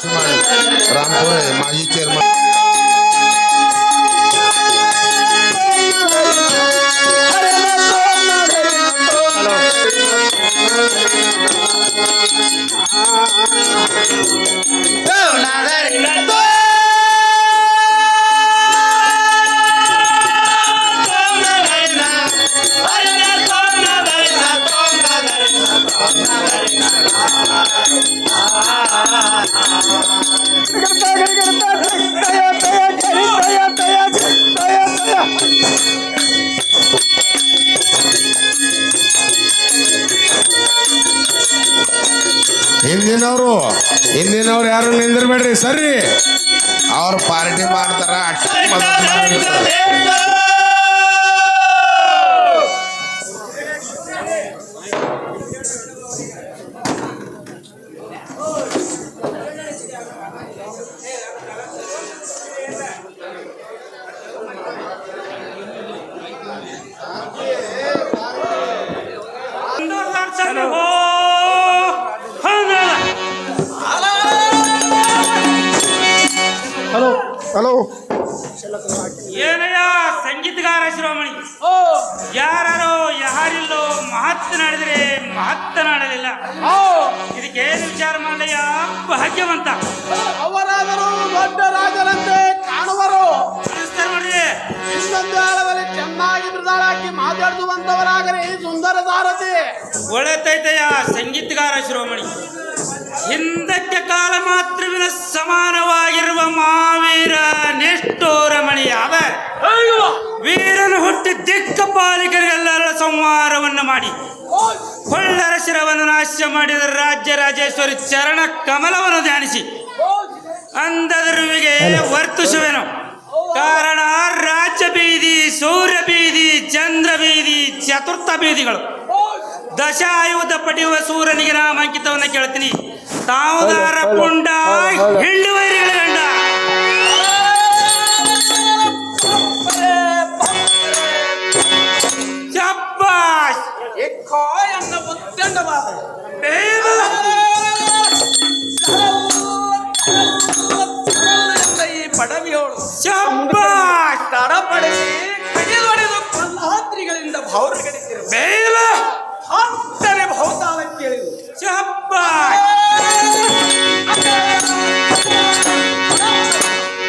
लक्ष्मण रामपुरे माजी चेअरमन ಹಿಂದಿನವ್ರು ಯಾರು ನಿಂದಿರ್ಬೇಡ್ರಿ ಸರ್ರಿ ಅವ್ರು ಪಾರ್ಟಿ ಮಾಡ್ತಾರ ಹಲೋ ಏನಯ್ಯ ಸಂಗೀತಗಾರ ಶಿರೋಮಣಿ ಯಾರೋ ಯಾರಿಲ್ಲೋ ಮಹತ್ತನಾಡಿದ್ರೆ ಮಹತ್ತನಾಡಲಿಲ್ಲ ಇದಕ್ಕೇನು ವಿಚಾರ ಮಾಡಯ್ಯ ಭಾಗ್ಯವಂತ ಅವರಾದರೂ ದೊಡ್ಡ ರಾಜರಂತೆ ಕಾಣುವರು ನೋಡ್ರಿ ಇನ್ನೊಂದು ಕಾಲದಲ್ಲಿ ಚೆನ್ನಾಗಿ ಮೃದಾಳಾಕಿ ಮಾತಾಡುವಂತವರಾಗಲಿ ಸುಂದರ ಸಾರಥಿ ಒಳ್ಳೆತೈತಯ್ಯ ಸಂಗೀತಗಾರ ಶಿರೋಮಣಿ ಹಿಂದಕ್ಕೆ ಕಾಲ ಮಾತ್ರವಿನ ಸಮಾನವಾಗಿರುವ ಮಾವೀರ ನಿಷ್ಠೂರಮಣಿಯಾದ ವೀರನು ಹುಟ್ಟಿ ದಿಕ್ಕ ಪಾಲಿಕರಿಗೆಲ್ಲರ ಸಂಹಾರವನ್ನು ಮಾಡಿ ಕೊಳ್ಳರ ಶಿರವನ್ನು ನಾಶ ಮಾಡಿದ ರಾಜ್ಯ ರಾಜೇಶ್ವರಿ ಚರಣ ಕಮಲವನ್ನು ಧ್ಯಾನಿಸಿ ಅಂಧದರುವಿಗೆ ವರ್ತಿಸುವೆನು. ಕಾರಣ ರಾಜ್ಯ ಬೀದಿ, ಸೂರ್ಯ ಬೀದಿ, ಚಂದ್ರ ಬೀದಿ, ಚತುರ್ಥ ಬೀದಿಗಳು ದಶಾಯುಧ ಪಡೆಯುವ ಸೂರ್ಯನಿಗೆ ನಾಮಾಂಕಿತವನ್ನು ಕೇಳ್ತೀನಿ. ತಾವುದಾರ ಪುಂಡ ಹೆಣ್ಣು ವೈರಿಗಳ ಗಂಡ ಶಬ್ಬಾಷ್ ಎನ್ನ ಉತ್ತಂಡವಾದ ಈ ಪಡವಿಯೋಳು ಶಬ್ಬಾಷ್ ತಡಪಡಿಸಿ ಕಡಿದೊಡೆದು ಕಲ್ಲಾತ್ರಿಗಳಿಂದ ಭೌರಗಡಿಸಿರು ಬೇಲ ಹತ್ತನೆ ಭೌತಾಳ ಕೇಳಿದು ಶಬ್ಬಾಷ್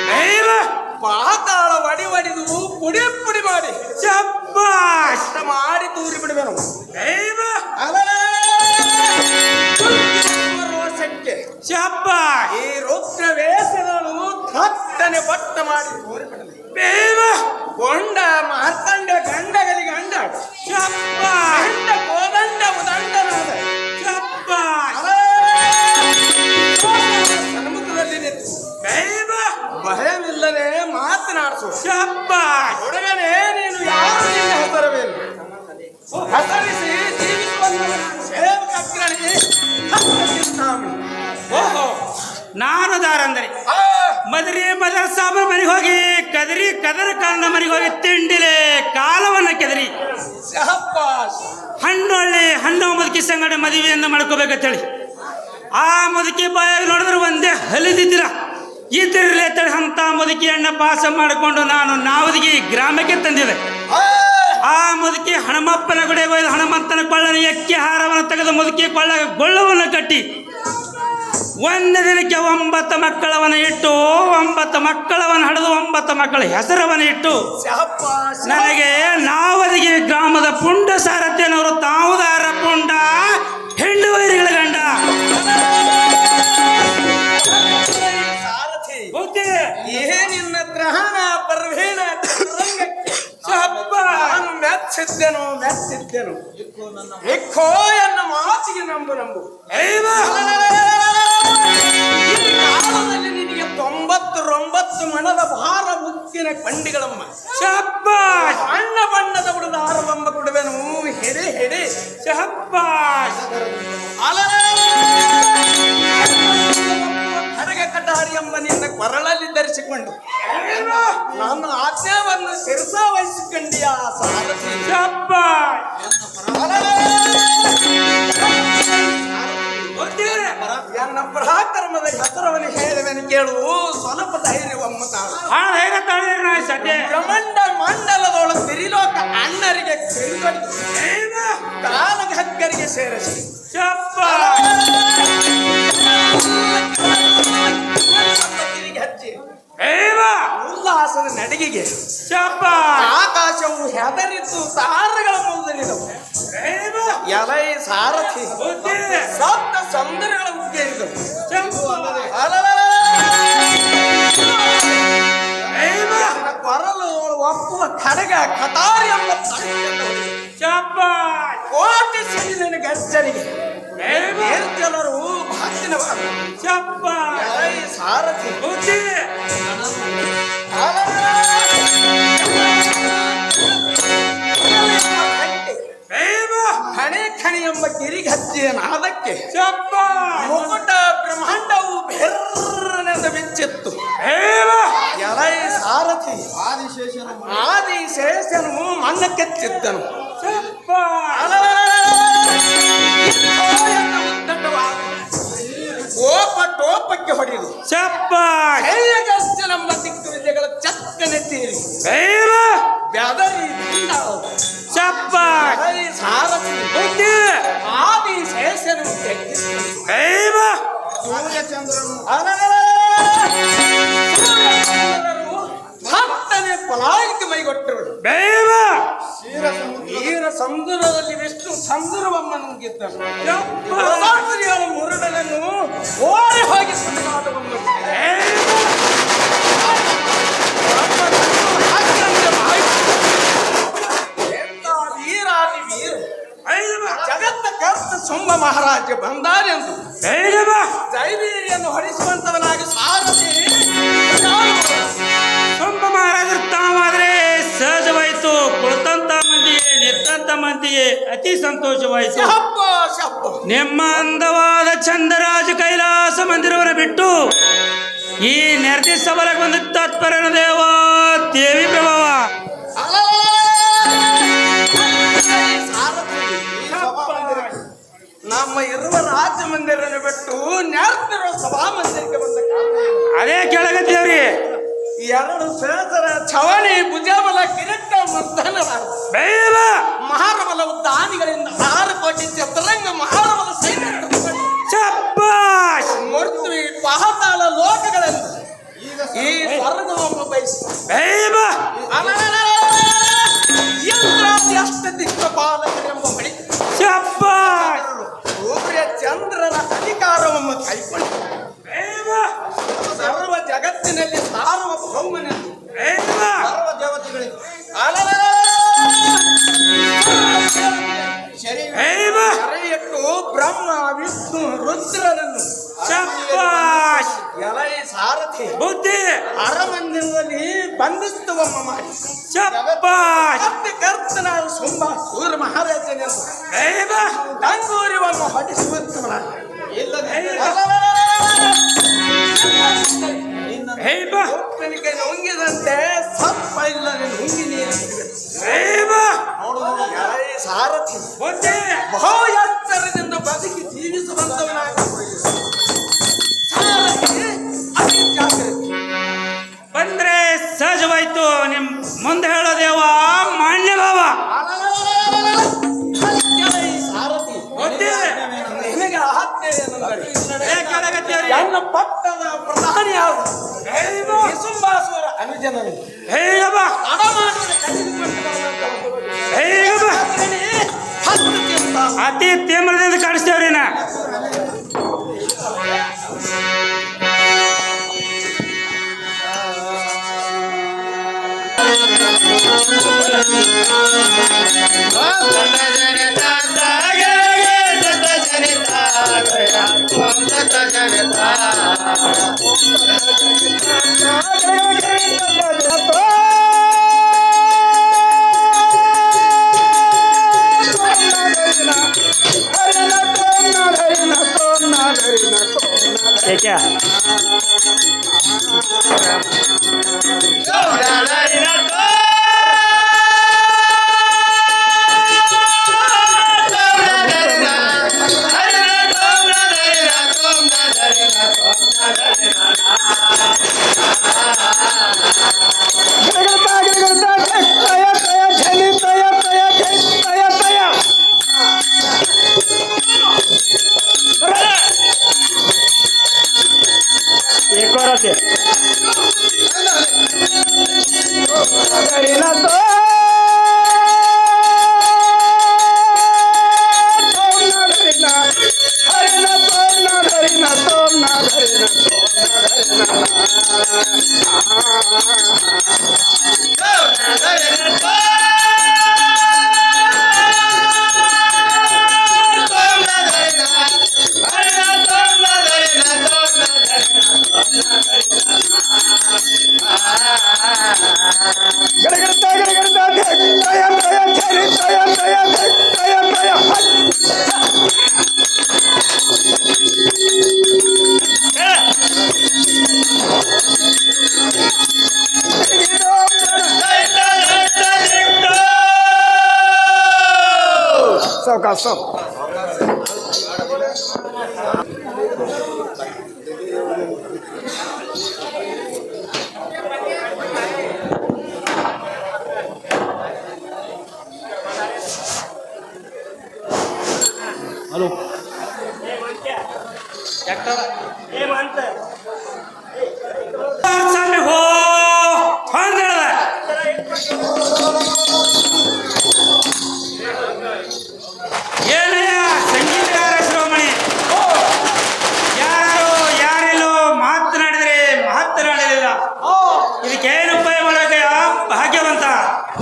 ಬೇಲ ಪಾತಾಳ ವಡಿವಡಿದು ಪುಡಿ ಪುಡಿ ಮಾಡಿ ಶಬ್ಬಾಷ್ ಮಾಡಿ ತೂರಿ ಬಿಡುವೆನು ಬೇಲ ರೋಷಕ್ಕೆ ಶಬ್ಬಾಷ್ ಈ ರುದ್ರ ವೇಷಗಳು ಹತ್ತನೆ ಬಟ್ಟ ಮಾಡಿ ತೋರಿ ಬಿಡಲಿ ಬೇಲ ಗೊಂಡ ಮಾರ್ಕಂಡ ಗಂಡಗಲಿ ಗಂಡ ಶಬ್ಬಾಷ್ ಗಂಡ ಕೋದಂಡ ಉದಂಡನಾದ ಶಬ್ಬಾಷ್ ಸನ್ಮುಖದಲ್ಲಿ ನಿಂತು ಬೇಲ ಭಯವಿಲ್ಲದೆ ಮಾತನಾಡಿಸು ಶಬ್ಬಾಷ್ ಹುಡುಗನೇ ನೀನು ಯಾರು ನಿನ್ನ ಹೆಸರವೇನು ಹೆಸರಿಸಿ ಜೀವಿಸುವ ಸೇವಕ ಅಗ್ರಣಿಗೆ ಓಹೋ ನಾನು ದಾರಂದರೆ ಮದರ ಸಾಬ ಮನೆಗೆ ಹೋಗಿ ಕದರಿ ಕದರ ಕಾರಣ ಮನೆಗೆ ಹೋಗಿ ತಿಂಡಿಲೆ ಕಾಲವನ್ನು ಕೆದರಿ ಹಣ್ಣು ಮುದುಕಿ ಸಂಗಡ ಮದುವೆಯನ್ನು ಮಾಡ್ಕೋಬೇಕಂತೇಳಿ ಆ ಮುದುಕಿ ಬಾಯಾಗಿ ನೋಡಿದ್ರೆ ಒಂದೇ ಹಲಿದಿದ್ದೀರ ಇದ್ದಿರಲಿ ಅಂತೇಳಿ ಅಂತ ಮುದುಕಿ ಹಣ್ಣ ಪಾಸ ಮಾಡಿಕೊಂಡು ನಾನು ನಾವದಿಗೆ ಗ್ರಾಮಕ್ಕೆ ತಂದಿದೆ. ಆ ಮುದುಕಿ ಹನುಮಪ್ಪನ ಗುಡಿಗೆ ಹೋಯ್ದು ಹನುಮಂತನ ಕೊಳ್ಳನ ಎಕ್ಕಿ ಹಾರವನ್ನು ತೆಗೆದು ಮುದುಕಿ ಕೊಳ್ಳ ಗೊಳ್ಳವನ್ನು ಕಟ್ಟಿ ಒಂದು ದಿನಕ್ಕೆ 9 ಮಕ್ಕಳವನ್ನು ಇಟ್ಟು 9 ಮಕ್ಕಳವನ್ನು ಹಡೆದು 9 ಮಕ್ಕಳ ಹೆಸರವನ್ನು ಇಟ್ಟು ನನಗೆ ನಾವದಿಗೆ ಗ್ರಾಮದ ಪುಂಡ ಸಾರಥ್ಯನವರು ತಾವುದಾರ ಪುಂಡ ಹೆಣ್ಣು ವೈರಿಗಳ ಗಂಡ ಏನಿನ್ನ ಗ್ರಹಣ ಪರ್ವೇಣ ನಾನು ಮೆಚ್ಚಿದ್ದೆನು ಇಕ್ಕೋ ಎನ್ನ ಮಾತಿಗೆ ನಂಬು ಈ ಕಾಲದಲ್ಲಿ ನಿನಗೆ 99 ಮಣದ ಭಾರ ಉಕ್ಕಿನ ಕಂಡಿಗಳಮ್ಮ ಬಣ್ಣ ಬಣ್ಣದ ಉಳಿದ ಆರಬಂಬ ಕೊಡುವೆನು ಹೆಡೆ ಶಬ್ಬಾಷ್ ಹರಗ ಕಟಾರಿ ಎಂಬ ನಿನ್ನ ಕೊರಳಲ್ಲಿ ಧರಿಸಿಕೊಂಡು ನನ್ನ ಆಜ್ಞಾವನ್ನು ಶಿರಸ ವಹಿಸಿಕೊಂಡಿಯ ಸಾರಥಿ ಎನ್ನ ಪರಾಕ್ರಮದ ಹೆಸರವನ್ನು ಹೇಳಿ ಕೇಳು ಸ್ವಲ್ಪ ಧೈರ್ಯವಮ್ಮ ತಾಳು. ಭಾಳ ಧೈರ್ಯ ತಾಳಿದ್ರಿ ನಾ ಸದ್ಯ ಬ್ರಹ್ಮಾಂಡ ಮಂಡಲದೊಳಗೆ ತಿರಿಲೋಕ ಅಣ್ಣರಿಗೆ ಕಿರಿಗಡಿದು ಕಾಲಘಕ್ಕರಿಗೆ ಸೇರಿಸಿ ಚಪ್ಪ ಕಿರಿಗೆ ಹಚ್ಚಿ ಏವ ಉಲ್ಲಾಸದ ನಡಿಗೆಗೆ ಚಪ್ಪ ಆಕಾಶವು ಹೆದರಿದ್ದು ತಾರಗಳ ಮುಂದನಿದವು. ಎಲೈ ಸಾರಥಿ ಬುದ್ಧಿ ಸಪ್ತ ಸಮುದ್ರಗಳ ಉಕ್ಕೇರಿದವು. ಚಪ್ಪ ಏವ ಕೊರಲು ಒಪ್ಪುವ ಖಡಗ ಕತಾರಿ ಎಂಬ ತಲೆಯನ್ನು ಚಪ್ಪ ಕೋಟಿ ಸಿಡಿಲಿನ ಗರ್ಜನೆಗೆ ಏವ ನಿರ್ಜಲರು ಭಕ್ತಿನವಾದ ಚಪ್ಪ ಎಲೈ ಸಾರಥಿ ಬುದ್ಧಿ ಏವ ಖಣೆ ಖಣೆ ಎಂಬ ಗಿರಿಗೆ ಹಚ್ಚಿಯ ನಾದಕ್ಕೆ ಚಪ್ಪ ಮುಕುಟ ಬ್ರಹ್ಮಾಂಡವು ಬೆರ್ರನೆಂದು ಬಿಚ್ಚಿತ್ತು. ಏವ ಎಲೈ ಸಾರಥಿ ಆದಿಶೇಷನು ಮಣ್ಣಕ್ಕೆತ್ತಿದ್ದನು. ಚಪ್ಪ ಕೋಪ ಟೋಪಕ್ಕೆ ಹೊಡೆದು ಚಪ್ಪ ಹೇಯಗಸ್ತೆನೆಂಬ ದಿಕ್ಕು ವಿದ್ಯೆಗಳ ಚಕ್ಕನೆ ತೀರಿ ಏವ ಬೆದರಿ ಚಪ್ಪ ಎಲೈ ಸಾರಥಿ ಬುದ್ಧಿ ಆದಿಶೇಷನು ಏವ ಭಕ್ತನೇ ಪಲಾಯಕ್ಕೆ ಮೈಗೊಟ್ಟರು. ಬೇವ ನೀರ ಸಮುದ್ರದಲ್ಲಿ ವಿಷ್ಣು ಸಮುದ್ರವಮ್ಮ ನುಗ್ಗಿದ್ದನು. ಚಪ್ಪ ಪ್ರಧಾನಮಂತ್ರಿಗಳ ಮುರುಡನನ್ನು ಓಡಿ ಹೋಗಿ ಸುತ್ತಾಡುವಮ್ಮ ವೀರಾದಿ ವೀರ ಜಗತ್ತ ಕರ್ತ ಶುಂಭ ಮಹಾರಾಜ ಬಂದಾರೆಂದು ಬೇವ ದೈವೀರಿಯನ್ನು ಹೊಡಿಸುವಂತವನಾಗಿ ಸಾರಥಿ ಸೊಂಬ ಮಹಾರಾಜರು ತಾವಾದ್ರೆ ಸಹಜವಾಯಿತು. ಕುಳಿತಂತ ಮಂದಿಗೆ ನಿಂತಂತ ಮಂದಿಗೆ ಅತಿ ಸಂತೋಷವಾಯಿತು. ಶಪ್ಪ ಶಪ್ಪ ನಿಮ್ಮ ಅಂದವಾದ ಚಂದರಾಜ ಕೈಲಾಸ ಮಂದಿರವನ್ನು ಬಿಟ್ಟು ಈ ನಿರ್ದಿಷ್ಟ ಬಲಕ್ಕೆ ಬಂದ ತಾತ್ಪರ್ಯ ದೇವ ದೇವಿ ಪ್ರಭಾವ ನಮ್ಮ ಇರುವ ರಾಜ್ಯ ಮಂದಿರನ್ನು ಬಿಟ್ಟು ನ್ಯಾರ್ತಿರುವ ಸಭಾ ಮಂದಿರಕ್ಕೆ ಬಂದ ಕಾರಣ ಏನು? ಅದೇ ಕೆಳಗತ್ತೇವ್ರಿ. ಎರಡು ಸಹಚರ ಛವಣಿ ಭುಜಬಲ ಕಿರೀಟ ಮರ್ದನರ ಬೇವ ಮಹಾರಬಲವು ದಾನಿಗಳಿಂದ 6 ಕೋಟಿ ಚತುರಂಗ ಮಹಾರಬಲ ಸೈನ್ಯ ಚಪ್ಪಾಶ್ ಮೂರ್ತಿ ಪಾತಾಳ ಲೋಕಗಳನ್ನು ಈ ಸ್ವರ್ಗವನ್ನು ಬಯಸಿ ಬೇವ ಇಂದ್ರಾದಿ ಅಷ್ಟ ದಿಕ್ಕಪಾಲಕರೆಂಬ ಬಳಿ ಚಪ್ಪಾಶ್ ಸೂರ್ಯ ಚಂದ್ರನ ಅಧಿಕಾರವನ್ನು ಕೈಕೊಂಡು ಬೇವ ಸರ್ವ ಜಗತ್ತಿನಲ್ಲಿ ಸಾರ್ವಭೌಮನೆಂದು ಬೇವ ಸರ್ವ ದೇವತೆಗಳಿಗೆ ಬೇವ ಶರೆಯಿಟ್ಟು ಬ್ರಹ್ಮ ವಿಷ್ಣು ರುದ್ರನನ್ನು ಚಪ್ಪಾಶ್ ಎಲೈ ಸಾರಥಿ ಬುದ್ಧಿ ಅರಮಂದಿರದಲ್ಲಿ ಬಂಧಿಸ್ತವಮ್ಮ ಮಾಡಿ ಚಪ್ಪಾಶ್ ಮತ್ತೆ ಕರ್ತನಾದ ಶುಂಭ ಸೂರ್ಯ ಮಹಾರಾಜನೆಂದು ಬೇವ ಡಂಗೂರಿವನ್ನು ಹೊಡಿಸುವಂತವನಾದ ಬೇವ ಒಪ್ಪನಿಗೆ ನುಂಗಿದಂತೆ ಸಪ್ಪ ಇಲ್ಲದೆ ನುಂಗಿ ನೀರು ಬೇವ ಎಲೈ ಸಾರಥಿ ಬುದ್ಧಿ ಬಹು ಎಚ್ಚರದಿಂದ ಬದುಕಿ ಜೀವಿಸುವಂತವನಾಗ ಸಾರಥಿ ಅತಿ ಜಾಗೃತಿ ಬಂದ್ರೆ ಸಹಜವಾಯ್ತು. ನಿಮ್ ಮುಂದೆ ಹೇಳೋ ದೇವ ಮಾನ್ಯ ಭಾವ ಎಲೈ ಸಾರಥಿ ಬುದ್ಧಿ ನಿನಗೆ ಆಜ್ಞೆಯನ್ನು ಕೆಳಗತ್ತೇವ್ರಿ. ನನ್ನ ಪಟ್ಟದ ಪ್ರಧಾನಿಯಾದ ಬೇವ ನಿಸುಂಬಾಸುರ ಅನುಜನನು ಬೇವ ತಡಮಾಡದ ಕಸಿದುಕೊಂಡು ಬರುವಂತ ಬೇವ ಹಸ್ತಕ್ಕಿಂತ ಅತಿ ತೀವ್ರದಿಂದ ಕಾಣಿಸ್ತೇವ್ರಿ ನಾ क्या ಮತ್ತೆ ಸಾವಕಾಶ ಸ್ವಾಮಿ ಹೋ ಹೊಂದಳದ ಏನಯ್ಯ ಸಂಗೀತಗಾರ ಶಿರೋಮಣಿ ಯಾರು ಯಾರೆಲ್ಲೋ ಮಾತನಾಡಿದರೆ ಮಾತನಾಡಲಿಲ್ಲ ಇದಕ್ಕೇನು ಉಪಾಯ ಮಾಡಬೇಕಯ್ಯ ಭಾಗ್ಯವಂತ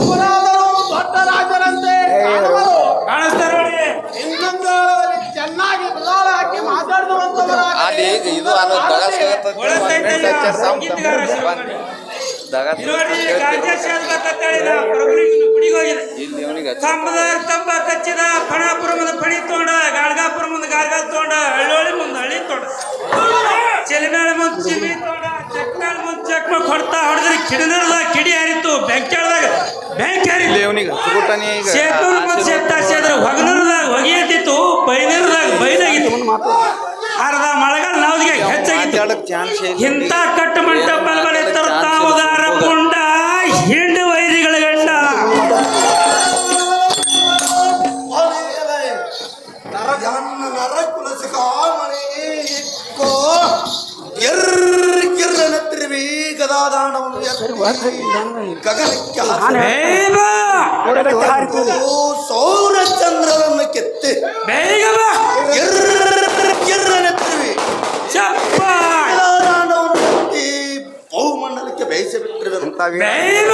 ಅವರಾದರೂ ದೊಡ್ಡ ರಾಜರಂತೆ ಕಾಣಿಸ್ತಾರ ನೋಡಿ ಇನ್ನೊಂದು ಚೆನ್ನಾಗಿ ಗುಲಾಲ ಹಾಕಿ ಅಲ್ಲಿ ಇದು ಅನ್ನೋದು ದಗ ಸಿಗತ್ತೆ ಒಳತೈತಯ್ಯ ಸಂಗೀತಗಾರ ಶಿರೋಮಣಿ ನೋಡಿ ಗಾಂಜೇಶ ಅಂತೇಳಿ ನಾ ಪ್ರಭುಲಿಂಗನ ಗುಡಿಗೆ ಹೋಗಿದೆ ಇಲ್ಲಿ ಇವನಿಗೆ ಕಂಬದ ತಂಬ ಕಚ್ಚಿದ ಫಣಾಪುರ ಮುಂದೆ ಫಣಿ ತೊಗೊಂಡ ಗಾಳ್ಗಾಪುರ ಮುಂದೆ ಗಾರ್ಗಾಲ್ ತೊಗೊಂಡ ಹಳ್ಳಿ ಮುಂದೆ ಹಳ್ಳಿ ತೊಗೊಂಡ ಚಿಲಿಮೇಳ ಮುಂದೆ ಚಿಮಿ ತೊಗೊಂಡ ಚಕ್ನಾಳ ಮುಂದೆ ಚಕ್ಮ ಕೊಡ್ತಾ ಹೊಡೆದ್ರೆ ಕಿಡಿನದಾಗ ಕಿಡಿ ಹಾರಿತ್ತು ಬೆಂಕಿಯೊಳದಾಗ ಬೆಂಕಿ ಹಾರಿತ್ತು ಇವನಿಗೆ ಹಚ್ಚಿಬಿಟ್ಟಾನೆ ಈಗ ಸೇತೂರು ಮುಂದೆ ಸೇತಾ ಸೇದ್ರೆ ಹೊಗನೂರದಾಗ ಹೊಗೆಯತ್ತಿತ್ತು ಬೈನೂರದಾಗ ಬೈಲಾಗಿತ್ತು ಅರ್ಧ ಮಳೆಗಾಲ ನಾವ್ದಿಗೆ ಹೆಚ್ಚಾಗಿತ್ತು ಚಾನ್ಸ್ ಇಂಥ ಕಟ್ಟು ಮಂಟಪಗಳ ತರ್ತಾವುದಾರ ಪುಂಡ ಹಿಂಡು ವೈರಿಗಳ ಗಂಡ ಸೌರಚಂದ್ರರನ್ನು ಕೆತ್ತಿ ಬೇಗ ಬಾ ಚಪ್ಪ ಬಹುಮಂಡಲಕ್ಕೆ ಬೇಯಿಸಿ ಬಿಟ್ಟಿರುವರು ಬೇಗ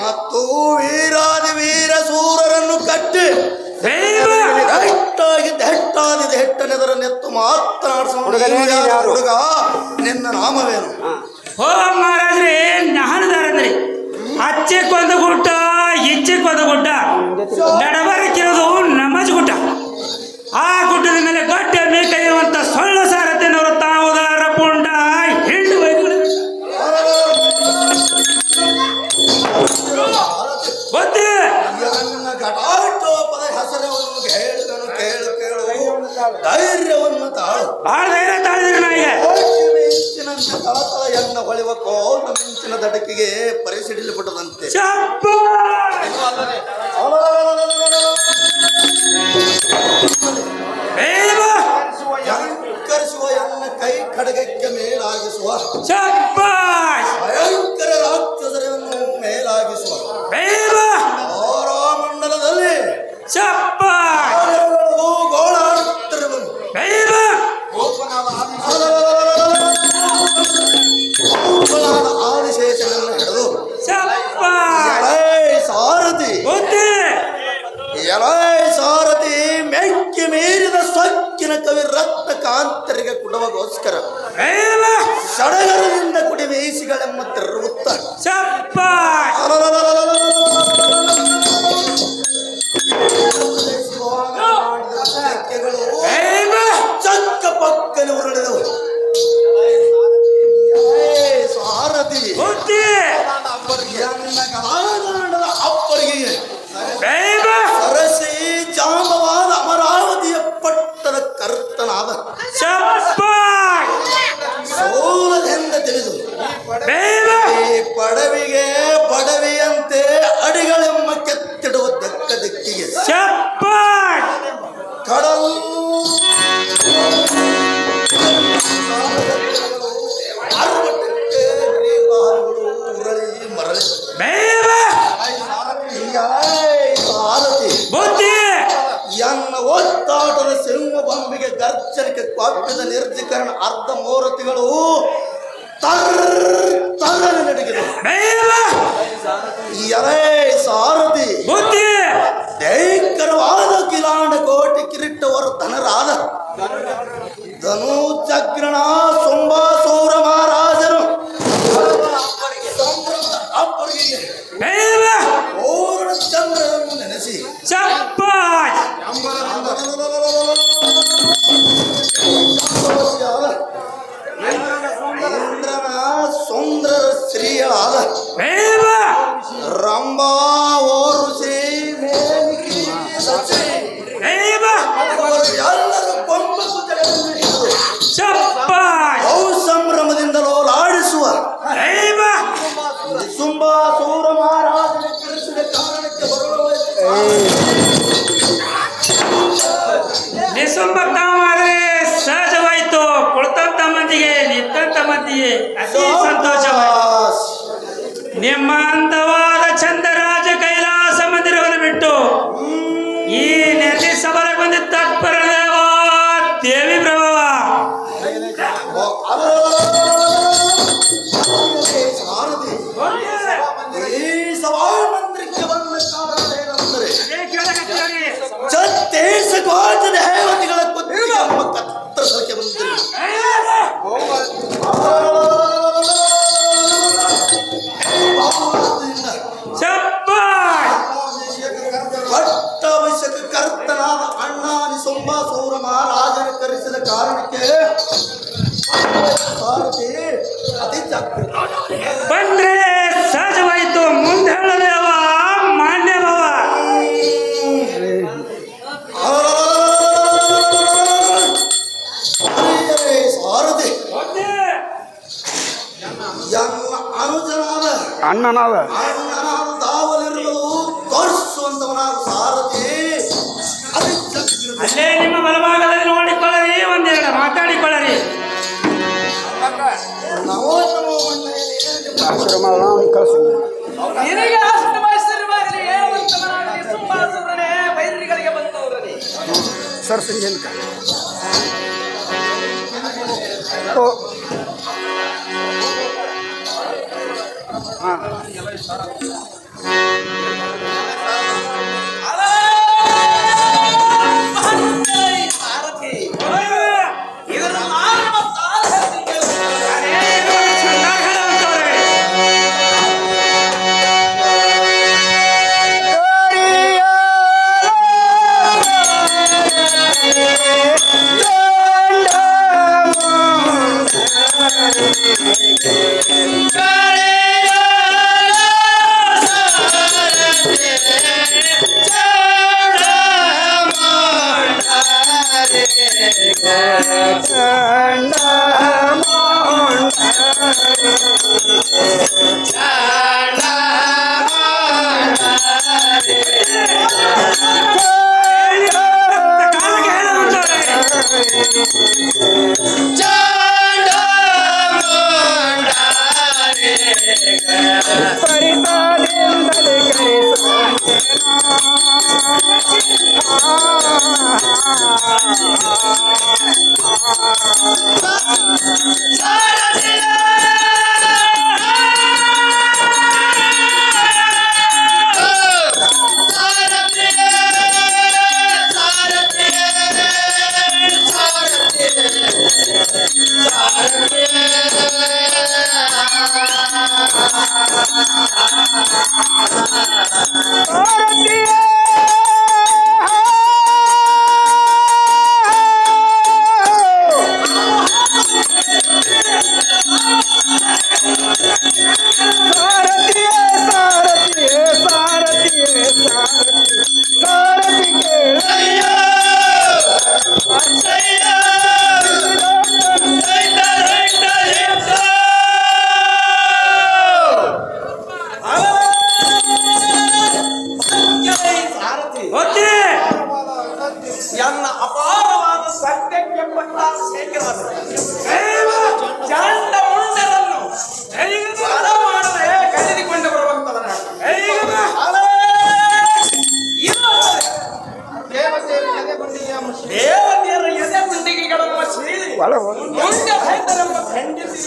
ಮತ್ತು ವೀರಾದಿ ವೀರ ಸೂರರನ್ನು ಕಟ್ಟಿ ಬೇಗ ಹೆಟ್ಟಾದಿದೆ ಹೆಟ್ಟನೆದರ ನೆತ್ತು ಮಾತನಾಡಿಸುವ ಹುಡುಗ ನಿನ್ನ ನಾಮವೇನು? ಹೋ ಮಹಾರಾಜ್ರಿ ನಾನದಾರಂದ್ರಿ ಅಚ್ಚಕ್ಕೊಂದು ಗುಡ್ಡ ಇಚ್ಚಕ್ಕೊಂದು ಗುಡ್ಡ ನಡಬರಕ್ಕಿರೋದು ನಮಜ್ ಗುಡ್ಡ ಆ ಗುಡ್ಡದ ಮೇಲೆ ಗಡ್ಡ ಮೇಕೈಯುವಂತ ಸೊಳ್ಳು ಸಾರಥಿನವರು ತಾವುದಾರ ಪುಂಡ ಹಿಂಡು ವೈರಿಗಳು ಗೊತ್ತೇ ನನ್ನ ಘಟಾಟೋಪದ ಹೆಸರವನ್ನು ಹೇಳಿದನು ಕೇಳು ಕೇಳು ಧೈರ್ಯವನ್ನು ತಾಳು ಬಹಳ ಧೈರ್ಯ ತಾಳಿದ್ರಿ ನಾ ಈಗ ಮಿಂಚಿನಂತೆ ತಳತಳ ಎನ್ನ ಹೊಳೆವ ಕೋಲ ಮಿಂಚಿನ ದಡಕಿಗೆ ಪರಿಸಿಡಿಲುಬಿಟ್ಟದಂತೆ ಚಪ್ಪ ಬೇಗ ಅಲಂಕರಿಸುವ ಎನ್ನ ಕೈ ಖಡ್ಗಕ್ಕೆ ಮೇಲಾಗಿಸುವ ಚಪ್ಪ ಭಯಂಕರ ರಾಕ್ಷಸರನ್ನು ಮೇಲಾಗಿಸುವ ಬೇಗ ಮಂಡಲದಲ್ಲಿ ಚಪ್ಪ ಗೋಳಾಡುತ್ತಿರುವನು ಬೇಗ ಆದಿಶೇಷನನ್ನು ಹಿಡಿದು ಚಪ್ಪ ಸಾರಥಿ ಎಲೈ ಸಾರಥಿ ಮೆಕ್ಕಿ ಮೀರಿದ ಸೊಕ್ಕಿನ ಕವಿ ರತ್ನ ಕಾಂತರಿಗೆ ಕೊಡುವಗೋಸ್ಕರ ಬೇಗ ಸಡಗರದಿಂದ ಕುಡಿ ಬೇಯಿಸಿಗಳೆಂಬ ತಿರುಗುತ್ತ ಚಪ್ಪ ಬೇಗ ಚಕ್ಕ ಪಕ್ಕನೆ ಉರುಳಿದವು ಸಾರಥಿ ಎನ್ನ ಕಲಾಕಾಂಡದ ಅಪ್ಪರಿಗೆ ಬೇಗ ಸರಸಿ ಜಾಂಬವಾದ ಅಮರಾವತಿಯ ಪಟ್ಟದ ಕರ್ತನಾದ ಚಪ್ಪ ಸೋಲದಿಂದ ತಿಳಿದು ಬೇಗ ಈ ಪಡವಿಗೆ ಪಡವಿಯಂತೆ ಅಡಿಗಳೆಂಬ ಕೆತ್ತಿಡುವ ದಕ್ಕ ದಿಕ್ಕಿಗೆ ಚಪ್ಪ ಕಡಲ್ ಸೇನೆಗಳು ತರ ನಡಗಿದವು. ಬೇವ ಎಲೆ ಸಾರಥಿ ಬುದ್ಧಿ ಭಯಂಕರವಾದ ಕಿಲಾಂಡ ಕೋಟಿ ಕಿರೀಟವರ ಧನರಾದ ಧನು ಚಕ್ರಣ ಸೋಂಬಾಸೂರ ಮಹಾರಾಜರು ಅಪ್ಪರಿಗೆ ಬೇವ ಪೂರ್ಣ ಚಂದ್ರನನ್ನು ನೆನೆಸಿ ಚಪ್ಪಾಯ್ ಇಂದ್ರನ ಸುಂದರ ಸ್ತ್ರೀಯಳಾದ ಬೇವ ರಂಭಾ ಓರ್ವಶಿ ಮೇನಕಿ ಸಚಿ ಬೇವ ಅವರು ಎಲ್ಲರೂ ಕೊಂಬು ತೆಗೆದು ಚಪ್ಪಾಯ್ ಬಹು ಸಂಭ್ರಮದಿಂದಲೂ ಲಾಡಿಸುವ ಬೇವ ಸುಂಬಾಸೂರ ಮಹಾರಾಜನ ಕರೆಸಿದ ಕಾರಣಕ್ಕೆ ಬರುವ ನಿಸ್ಸಂಬಕ್ತವಾದರೆ ಸಹಜವಾಯಿತು. ಕುಳಿತಂತ ಮಂದಿಗೆ ನಿಂತಂತ ಮಂದಿಗೆ ಅತಿ ಸಂತೋಷವಾಯಿತು. ನಿಮ್ಮ ಅಂದವಾದ ಚಂದರಾಜ ಕೈಲಾಸ ಮಂದಿರವನ್ನು ಬಿಟ್ಟು ಈ ನೆಲೆ ಸಭೆಗೆ ಬಂದಿದ್ದ ತತ್ಪರದೇವ ದೇವಿ ಪ್ರಭಾವ ಸಾರಥಿ ಈ ಸಭಾ ಮಂದಿರಕ್ಕೆ ಬಂದ ಕಾರಣ ಏನೆಂದರೆ ಛತ್ತೀಸ ಕೋಟಿ ದೇವತೆಗಳ ಕುತ್ತಿಗೆ ಎಂಬ ಕತ್ತರಿಸಲಿಕ್ಕೆ ಬಂದಿರಿ. ಚಪ್ಪಾಯ್ ಪಟ್ಟಾಭಿಷೇಕ ಕರ್ತನಾದ ಅಣ್ಣಾನಿ ಸೋಂಬಾಸೂರ ಮಹಾರಾಜನ ಕರೆಸಿದ ಕಾರಣಕ್ಕೆ ಸಾರಥಿ ಅತಿ ಜಾಗೃತ ಬಂದ್ರೆ ಸಹಜವಾಯಿತು. ಮುಂದೆ ಹೇಳದೇವ ಮಾನ್ಯ ಭಾವ ಸಾರಥಿ ಎಲ್ಲ ಅನುಜನಾದ ಅಣ್ಣನಾದ ಅಣ್ಣನಾದ ದಾವಲಿರುವುದು ತೋರಿಸುವಂತವನಾದ ಸಾರಥಿ ಅತಿ ಜಾಗೃತ ಅಲ್ಲೇ ನಿಮ್ಮ ಬಲಭಾಗದಲ್ಲಿ ನೋಡಿಕೊಳ್ಳರಿ, ಒಂದೆರಡು ಮಾತಾಡಿಕೊಳ್ಳರಿ. ನಮೋ ನಮೋ ನಿನಗೆ ಆಶೀರ್ವಾದಿಸಿರುವಾಗಲೇ ಹೇಳುವಂತವನಾಗಲಿ ಸುಂಬಾಸುರನೇ ವೈರಿಗಳಿಗೆ ಬಂದವರನೇ. ಸರ್ ಸಿಂಗೇನ್ಕ ಸಾರಥಿ ಇದರ ಮಾನವ ಸಾರಥಿ ಚೆನ್ನಾಗಿ ಹೇಳುವಂತವ್ರೆ. ಸಾರಥಿ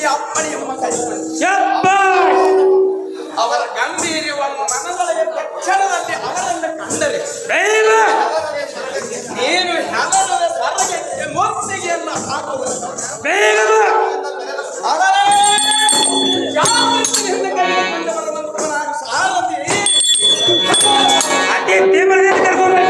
ಈ ಅಪ್ಪಣೆಯಮ್ಮ ಕೈಗೊಂಡು ಶಬ್ಬಾಷ್! ಅವರ ಗಂಭೀರ್ಯವನ್ನು ಮನದೊಳಗೆ ತಕ್ಷಣದಲ್ಲಿ ಅವರನ್ನು ಕಂಡರೆ ದೈವ! ನೀನು ಹೆಣದ ಸರಗಕ್ಕೆ ಮುತ್ತಿಗೆಯನ್ನ ಹಾಕುವುದು ಬೇಗ ಬಾ! ಅವರೇ ಜಾಗೃತಿಯನ್ನು ಕೈಗೊಂಡು ಬರುವಂತವನಾಗಿ ಸಾರಥಿ ಅದೇ ಟೇಬಲ್ ಕರ್ಕೊಂಡು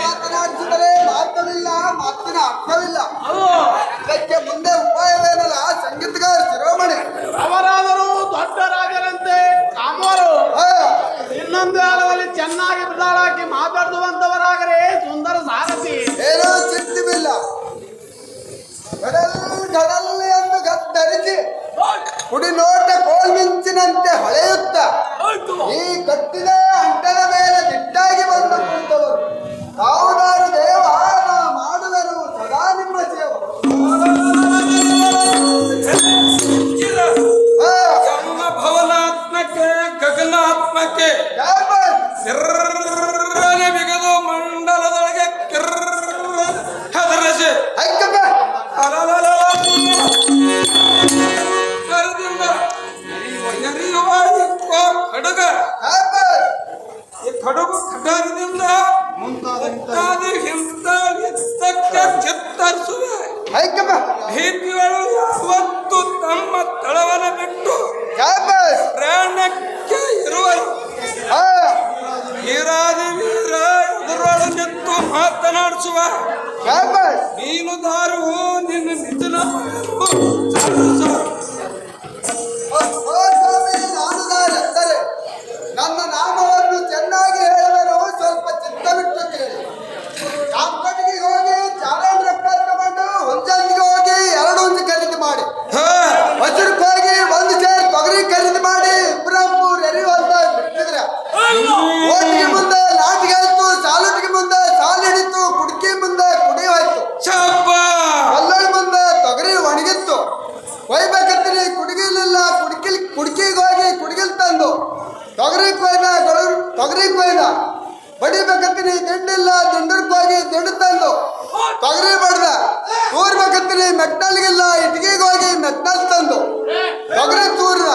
ಮಾತನಾಡಿಸಿದರೆ ಮಾತವಿಲ್ಲ, ಮಾತಿನ ಅರ್ಥವಿಲ್ಲ. ಇದಕ್ಕೆ ಮುಂದೆ ಉಪಾಯವೇನಲ್ಲ ಸಂಗೀತಗಾರ ಶಿರೋಮಣಿ. ಅವರಾದರೂ ದೊಡ್ಡ ರಾಜರಂತೆ ಕಾಮವರು ಇನ್ನೊಂದು ಕಾಲದಲ್ಲಿ ಚೆನ್ನಾಗಿ ಬಿಡಾಳಾಕಿ ಮಾತಾಡುವಂತವರಾಗರೆ ಸುಂದರ ಸಾರಥಿ. ಏನೋ ಚಿಂತಿಲ್ಲ, ಗಡಲ್ ಗಡಲ್ ಎಂದು ಗದ್ದರಿಸಿ ಕುಡಿ ನೋಟ ಕೋಲ್ಮಿಂಚಿನಂತೆ ಹೊಳೆಯುತ್ತ ಈ ಕಟ್ಟಿದ ಅಂಟದ ಮೇಲೆ ದಿಟ್ಟಾಗಿ ಬಂದು ಕುಳಿತವರು ಯಾವುದಾರು ದೇವ ಮಾಡುವರು ಸದಾ ನಿಮ್ಮ ಸೇವ. ಜನ್ಮ ಭವನಾತ್ಮಕ್ಕೆ ಗಗನಾತ್ಮಕ್ಕೆ ಸಿರ್ರನೆ ಬಿಗದು ಮಂಡಲದೊಳಗೆ ಹೆದರಸಿ ಕರದಿಂದ ಎರಿಯುವ ಖಡ್ಗ ಈ ಖಡಗು ಖಡ್ಗದಿಂದ ಮುಂತಾದ ಹಿಂತಕ್ಕೆ ಚಿತ್ತರಿಸುವೆ. ಭೀತಿಗಳು ಯಾವತ್ತು ತಮ್ಮ ತಳವನ ಬಿಟ್ಟು ಪ್ರಾಣಕ್ಕೆ ಇರುವರು. ವೀರಾದಿ ವೀರ ಎದುರೊಳು ನಿಂತು ಮಾತನಾಡಿಸುವ ನೀನು ದಾರು ನಿನ್ನ ನಿಜನ ನಾನುದಾರೆಂದರೆ ನನ್ನ ನಾಮವನ್ನು ಚೆನ್ನಾಗಿ ಹೇಳುವರು. ಸ್ವಲ್ಪ ಚಿತ್ತವಿಟ್ಟು ಕೇಳಿ. ಕಾಂಪಟಿಗೆ ಹೋಗಿ ಚಾಲೆಂಜ್ ರೊಕ್ಕ ತಗೊಂಡು ಹುಂಚಂದಿಗೆ ಹೋಗಿ 2 ಹುಂಚು ಖರೀದಿ ಮಾಡಿ, ವಜ್ರಕ್ಕೆ ಹೋಗಿ 1 ಸೇರ್ ತೊಗರಿ ಖರೀದಿ ಮಾಡಿ ಇಬ್ರಾಂಪುರ್ ಎರಿಯುವಂತ ಬಿಟ್ಟಿದ್ರೆ ಓಟಿಗೆ ಮುಂದೆ ನಾಟಿಗೆ ಆಯ್ತು, ಸಾಲುಟಿಗೆ ಮುಂದೆ ಸಾಲು ಹಿಡಿತು, ಕುಡ್ಕಿ ಮುಂದೆ ಕುಡಿ ಹೋಯ್ತು. ಶಬ್ಬಾಷ್! ಬರ್ಬೇಕಂತೀನಿ ದಿಂಡಿಲ್ಲ ದಿಂಡಕ್ಕೆ ಹೋಗಿ ದಿಂಡು ತಂದು ತೊಗರಿ ಬಡ್ದ ತೂರ್ಬೇಕಂತೀನಿ ಮೆಟ್ನಲ್ಗಿಲ್ಲ ಇಟ್ಗಿಗೆ ಹೋಗಿ ಮೆಟ್ನಲ್ ತಂದು ತೊಗರಿ ತೂರ್ದ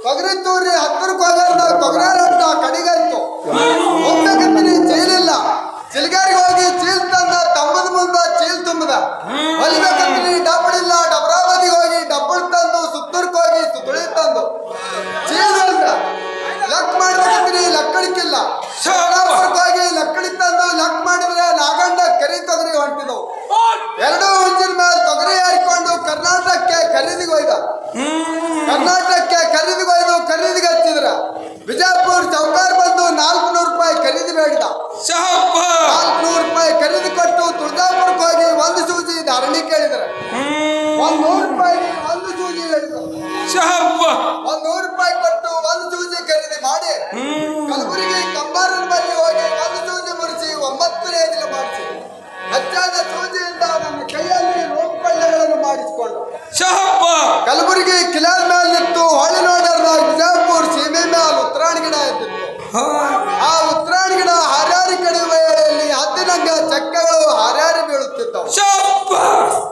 ತೊಗರಿ ತೂರಿ ಹತ್ತರಕ್ಕೆ ಹೋಗೋದು ತೊಗರಿ ರಟ್ಟ ಕಡಿಗಂತು ಹೋಗ್ಬೇಕಂತೀನಿ ಚೀಲಿಲ್ಲ ಚಿಲ್ಗಾರಿಗೆ ಹೋಗಿ ಚೀಲ್ ತಂದ ತಮ್ಮದ ಮುಂದ ಚೀಲ್ ತುಂಬದ ಹೊಲಿಬೇಕಂತೀನಿ ಡಬ್ಬಳಿಲ್ಲ ಡಬ್ರಾಬದಿಗೆ ಹೋಗಿ ಡಬ್ಬಳು ತಂದು ಸುತ್ತೂರ್ಗೆ ಹೋಗಿ ಸುತ್ತುಳಿ ತಂದು ಚೀಲ್ ಹೊಲ್ದ ಲೆಕ್ಕ ಮಾಡ್ಬೇಕಂತೀನಿ ಲಕ್ಕಡಿಕ್ಕಿಲ್ಲ ಹೋಗಿ ಲಕ್ಕಡಿ ತಂದು ಲೆಕ್ಕ ಮಾಡಿದ್ರೆ ನಾಗಂಡ ಕೆರಿ ತೊಗರಿ ಹೊಂಟಿದವು ಎರಡೂ ಹುಂಚಿನ ಮೇಲೆ ತೊಗರಿ ಹಾರಿಕೊಂಡು ಕರ್ನಾಟಕಕ್ಕೆ ಖರೀದಿಗೆ ಹೋಯ್ದ ಖರೀದಿಗೆ ಹಚ್ಚಿದ್ರ ಬಿಜಾಪುರ ಚೌಕಾರ್ ಬಂದು 400 ರೂಪಾಯಿ ಖರೀದಿ ಬೇಡಿದ 400 ರೂಪಾಯಿ ಖರೀದಿ ಕೊಟ್ಟು ತುಳಜಾಪುರಕ್ಕೆ ಹೋಗಿ ಒಂದು ಸೂಜಿ ಧಾರಣಿ ಕೇಳಿದ್ರ 100 ರೂಪಾಯಿ ಒಂದು ಸೂಜಿ ಹೇಳಿದ್ರು 100 ರೂಪಾಯಿ ಕೊಟ್ಟು ಒಂದು ಸೂಜಿ ಖರೀದಿ ಮಾಡಿ ಕಲಬುರಗಿ ಕಂಬಾರನ ಬಳಿ ಹೋಗಿ ಒಂದು ಸೂಜಿ ಮುರಿಸಿ 9ನೇ ದಿನ ಮಾಡಿಸಿ ಹೆಚ್ಚಾದ ಸೂಜಿಯಿಂದ ನನ್ನ ಕೈಯಲ್ಲಿ ರೋಗಪಳ್ಳೆಗಳನ್ನು ಮಾಡಿಸಿಕೊಂಡು ಕಲಬುರಗಿ ಕಿಲಾದ ಮೇಲೆ ನಿಂತು ಹೊಳೆ ನೋಡರ್ನ ಬಿಜಾಪುರ ಸೀಮೆ ಮೇಲೆ ಉತ್ತರಾಯಣ ಗಿಡ ಇದ್ದಿತ್ತು ಆ ಉತ್ತರಾಯಣ ಗಿಡ ಹಾರ್ಯಾರಿ ಕಡಿಯುವ ವೇಳೆಯಲ್ಲಿ ಹದ್ದಿನಂಗ ಚಕ್ಕಗಳು ಹಾರ್ಯಾರಿ ಬೀಳುತ್ತಿದ್ದವು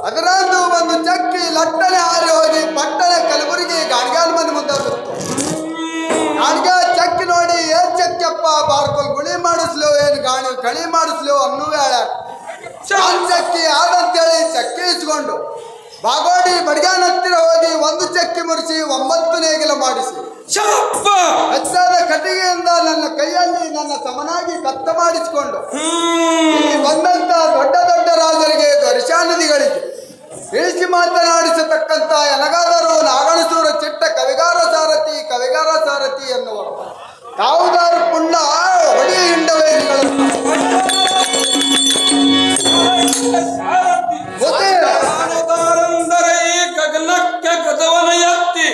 ಅದರಂದು ಒಂದು ಚಕ್ಕಿ ಲಟ್ಟನೆ ಹಾರಿ ಹೋಗಿ ಪಟ್ಟನೆ ಕಲಬುರಗಿ ಗಾಡ್ಗಾಲ್ ಮನೆ ಮುಂದೆ ಬಿತ್ತು ಗಾಡ್ಗ ಚಕ್ಕಿ ನೋಡಿ ಏನ್ ಚಕ್ಕಪ್ಪ ಬಾರ್ಕೊಲ್ ಗುಳಿ ಮಾಡಿಸ್ಲು ಏನ್ ಕಳಿ ಮಾಡಿಸ್ಲು ಅನ್ನುವೇ ಚಕ್ಕಿ ಆದಂತೇಳಿ ಚಕ್ಕಿ ಇಸ್ಕೊಂಡು ಬಾಗೋಡಿ ಬಡ್ಗಾನ್ ಹತ್ತಿರ ಹೋಗಿ ಒಂದು ಚಕ್ಕಿ ಮುರಿಸಿ 9 ನೇಗಿಲ ಮಾಡಿಸಿ ಹೆಚ್ಚಾದ ಕಟ್ಟಿಗೆಯಿಂದ ನನ್ನ ಕೈಯಲ್ಲಿ ನನ್ನ ಸಮನಾಗಿ ಕತ್ತ ಮಾಡಿಸಿಕೊಂಡು ಇಲ್ಲಿ ಬಂದಂತ ದೊಡ್ಡ ದೊಡ್ಡ ರಾಜರಿಗೆ ದರ್ಶಾನಿಧಿಗಳಿಗೆ ಇಳಿಸಿ ಮಾತನಾಡಿಸತಕ್ಕಂತ ಎನಗಾದರು ನಾಗಣಸೂರ ಚಿಟ್ಟ ಕವಿಗಾರ ಸಾರಥಿ ಎನ್ನುವರು ತಾವುದಾರು ಪುಣ್ಣ ಹೊಡಿ ಹಿಂಡವೈರಿಗಳನ್ನು ಗಗನಕ್ಕೆ ಗದವನ ಎತ್ತಿ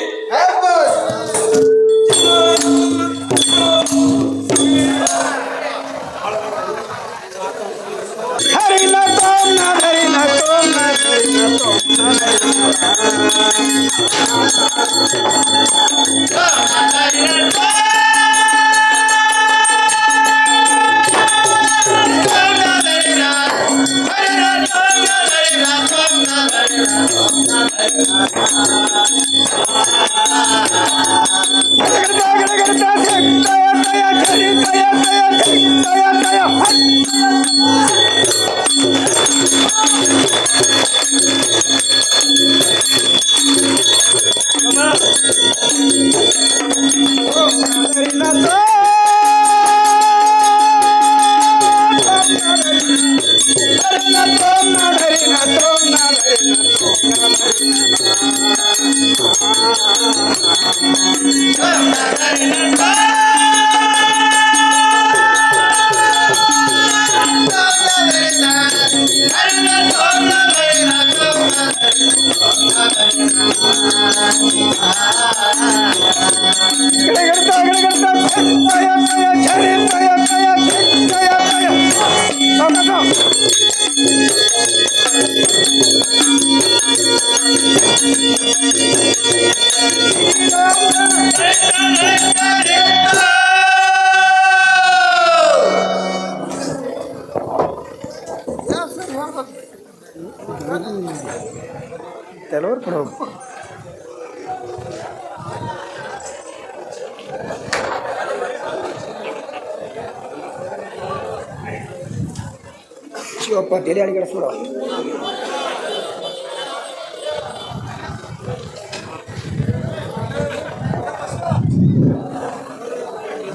ಶಿವಪ್ಪ ತಲೆ ಅಡಿಗೆಡಿಸ್ಬಿಡ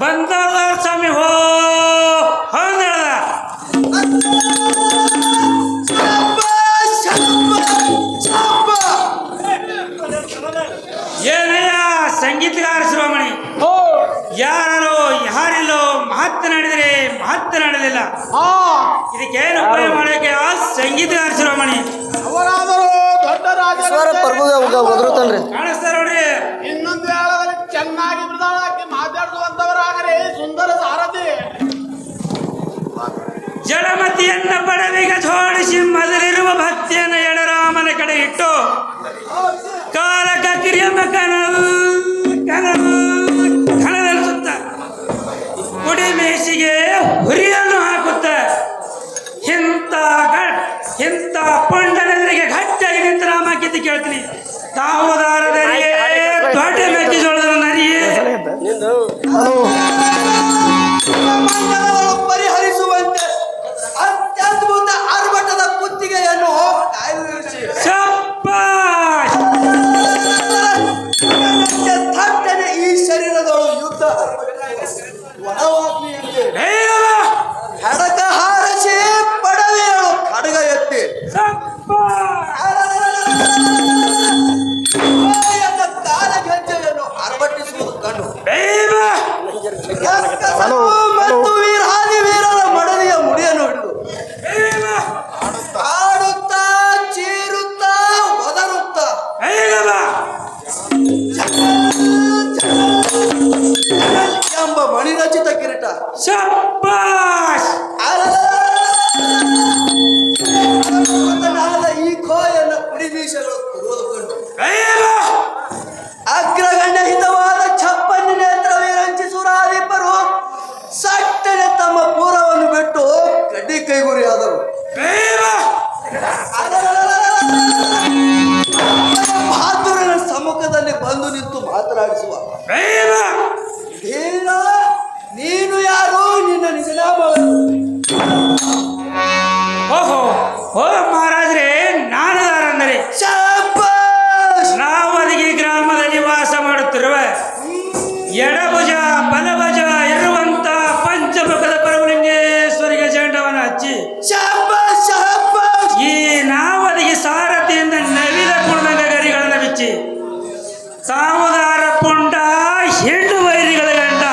ಬಂದವ್ರ ಸ್ವಾಮಿ ಹೋ ಹೌದ ಏನಯ್ಯ ಸಂಗೀತಗಾರ ಶಿರೋಮಣಿ ಯಾರೋ ಯಾರಿಲ್ಲೋ ಮಾತನಾಡಿದರೆ ಮಾತನಾಡಲಿಲ್ಲ ಇದಕ್ಕೇನು ಉಪಾಯ ಮಾಡೋಕೆ ಆ ಸಂಗೀತಗಾರ ಶಿರೋಮಣಿ ಅವರಾದರೂ ದೊಡ್ಡ ಕಾಣಿಸ್ತಾರ ನೋಡ್ರಿ ಇನ್ನೊಂದು ವೇಳದಲ್ಲಿ ಚೆನ್ನಾಗಿ ಮೃದಾಳಕ್ಕೆ ಮಾತಾಡುವಂತವರಾಗರೆ ಸುಂದರ ಸಾರಥಿ ಜಡಮತಿಯನ್ನ ಪಡವಿಗ ಜೋಡಿಸಿ ಮೊದಲಿರುವ ಭಕ್ತಿಯನ್ನು ಎಡರಾಮನ ಕಡೆ ಇಟ್ಟು ಕಾಲಕ ಕಿರಿಯಮ್ಮ ಕಣದಲ್ಲಿ ಸುತ್ತ ಕುಡಿ ಮೇಸಿಗೆ ಹುರಿಯನ್ನು ಹಾಕುತ್ತ ಇಂಥ ಪುಂಡನೆದುರಿಗೆ ಗಟ್ಟಿಯಾಗಿ ನಿಂತ ನಾಮಕ್ಕಿದ್ದು ಕೇಳ್ತೀನಿ. ತಾವುದಾರದರಿಗೆ ದೊಡ್ಡ ಮೆಕ್ಕೆಜೋಳದ ನರಿಯೇ ಮಂಡಲಗಳು ಪರಿಹರಿಸುವಂತೆ ಅತ್ಯದ್ಭುತ ಆರ್ಭಟದ ಕುತ್ತಿಗೆಯನ್ನು ಕಾಯ್ದಿರಿಸಿ ಶಬ್ಬಾಷ್! ಥಟ್ಟನೆ ಈ ಶರೀರದಳು ಯುದ್ಧ ವನವಾಗ್ನಿಯಂತೆ ಬೇಗವ! ಖಡಗ ಹಾರಸಿ ಪಡವೆಯಳು ಖಡ್ಗ ಎತ್ತಿ ಶಬ್ಬಾಷ್! ಎಂದ ಕಾಲ ಗೆಜ್ಜೆಯನ್ನು ಅರ್ಭಟಿಸುವುದು ಕಂಡು ಬೇಗ! ಕಕ್ಕಸರು ಮತ್ತು ವೀರಾದಿ ವೀರರ ಮಡದಿಯ ಮುಡಿಯನ್ನು ಹಿಡಿದು ಬೇಗ! ಆಡುತ್ತಾ ಚೀರುತ್ತಾ ಒದರುತ್ತಾ ಬೇಗವ! ಎಂಬ ಮಣಿರಚಿತ ಕಿರೀಟ ಶಬ್ಬಾಷ್! ನಾದ ಈ ಕೋಯನ್ನು ಕುಡಿಮೀಸಲು ಕೊಡುವುದು ಕಂಡು ಬೇಗ! ಅಗ್ರಗಣ್ಯ ಹಿತವಾದ ಛಪ್ಪನ್ನು ನೇತ್ರ ವೀರಂಚಿಸುರಾದಿಬ್ಬರು ಸಟ್ಟನೆ ತಮ್ಮ ಪೂರವನ್ನು ಬಿಟ್ಟು ಕಡ್ಡಿ ಕೈಗುರಿಯಾದರು. ಬೇಗ! ಬಹಾದುರನ ಸಮ್ಮುಖದಲ್ಲಿ ಬಂದು ನಿಂತು ಮಾತನಾಡಿಸುವ ಬೇಗ! ಧೀರ, ನೀನು ಯಾರು? ನಿನ್ನ ನಿಜನಾಮವನ್ನು ಓಹೋ ಓ ಮಹಾರಾಜ್ರೆ, ನಾನು ಯಾರಂದರೆ ಶಾಬಾಷ್! ನಾವದಿಗೆ ಗ್ರಾಮದಲ್ಲಿ ವಾಸ ಮಾಡುತ್ತಿರುವ ಎಡಭುಜ ಬಲಭುಜ ಇರುವಂತ ಪಂಚಮುಖದ ಪರಮಲಿಂಗೇಶ್ವರಿಗೆ ಜಂಡವನ್ನು ಹಚ್ಚಿ ಶಾಬಾಷ್! ಶಾಬಾಷ್! ಈ ನಾವದಿಗೆ ಸಾರಥಿಯಿಂದ ನವಿಲ ಕುಣದ ಗರಿಗಳನ್ನು ಬಿಚ್ಚಿ ಸಾವುದಾರ ಪುಂಡ ಹೆಣ್ಣು ವೈರಿಗಳ ಗಂಡ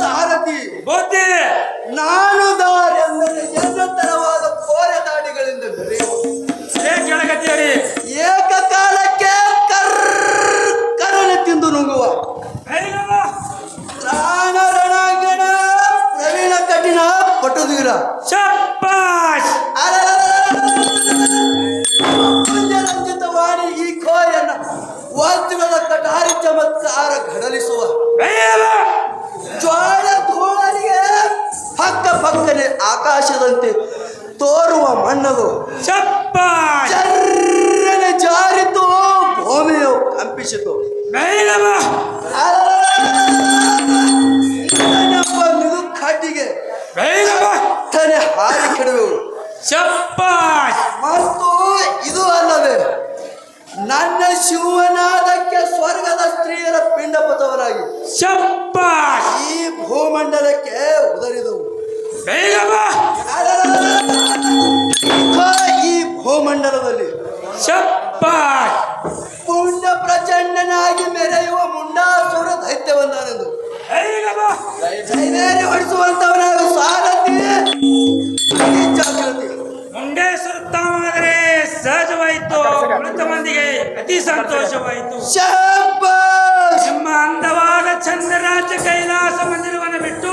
ಸಾರಥಿ, ಬುದ್ಧಿ ನಾನು ದಾರೆಂದರೆ ಎನ್ನತರವಾದ ಕೋರೆ ದಾಡಿಗಳಿಂದ ಬೆರೆಯುವ ಕೆಳಗತ್ತಿಯರಿ ಏಕಕಾಲಕ್ಕೆ ಕರನೆ ತಿಂದು ನುಂಗುವ ಪ್ರಾಣ ರಣಾಂಗಣ ಪ್ರವೀಣ ಕಠಿಣ ಪಟುದೀರ ಶಬ್ಬಾಷ್! ರಂಜಿತವಾಣಿ ಈ ಕೋಯನ್ನ ವಜ್ರದ ಕಟಾರಿ ಚಮತ್ಕಾರ ಘಡಲಿಸುವ ಬೇಗ! ಜ್ವಾಳ ಧೂಳರಿಗೆ ಪಕ್ಕ ಪಕ್ಕನೆ ಆಕಾಶದಂತೆ ತೋರುವ ಮಣ್ಣದು ಶಬ್ಬಾಷ್! ಚರ್ರನೆ ಜಾರಿತು, ಭೂಮಿಯು ಕಂಪಿಸಿತು. ಬೇಗ! ಇದು ಖಡ್ಡಿಗೆ ಬೇಗ! ತನೆ ಹಾರಿ ಕೆಡುವೆವು. ಶಬ್ಬಾಷ್! ಮತ್ತು ಇದು ಅಲ್ಲವೇ ನನ್ನ ಶಿವನಾದಕ್ಕೆ ಸ್ವರ್ಗದ ಸ್ತ್ರೀಯರ ಪಿಂಡಪತವರಾಗಿ ಶಬ್ಬಾಷ್! ಈ ಭೂಮಂಡಲಕ್ಕೆ ಉದರಿದವು. ಬೇಗ! ಈ ಭೂಮಂಡಲದಲ್ಲಿ ಶಬ್ಬಾಷ್! ಪುಣ್ಯ ಪ್ರಚಂಡನಾಗಿ ಮೆರೆಯುವ ಮುಂಡಾಸುರ ದೈತ್ಯವನ್ನಾನೆಂದು ಬೇಗ! ಜೈವೇರಿ ಹೊಡಿಸುವಂತವನಾಗ ಸಾರಥಿ ಈ ಜಾಗೃತಿ ಮುಂದೆ ಸುತ್ತಾದರೆ ಸಹಜವಾಯಿತು, ಉಳಿದ ಮಂದಿಗೆ ಅತಿ ಸಂತೋಷವಾಯಿತು. ಶಾಬಾಷ್! ನಿಮ್ಮ ಅಂದವಾದ ಚಂದ್ರರಾಜ್ಯ ಕೈಲಾಸ ಮಂದಿರವನ್ನು ಬಿಟ್ಟು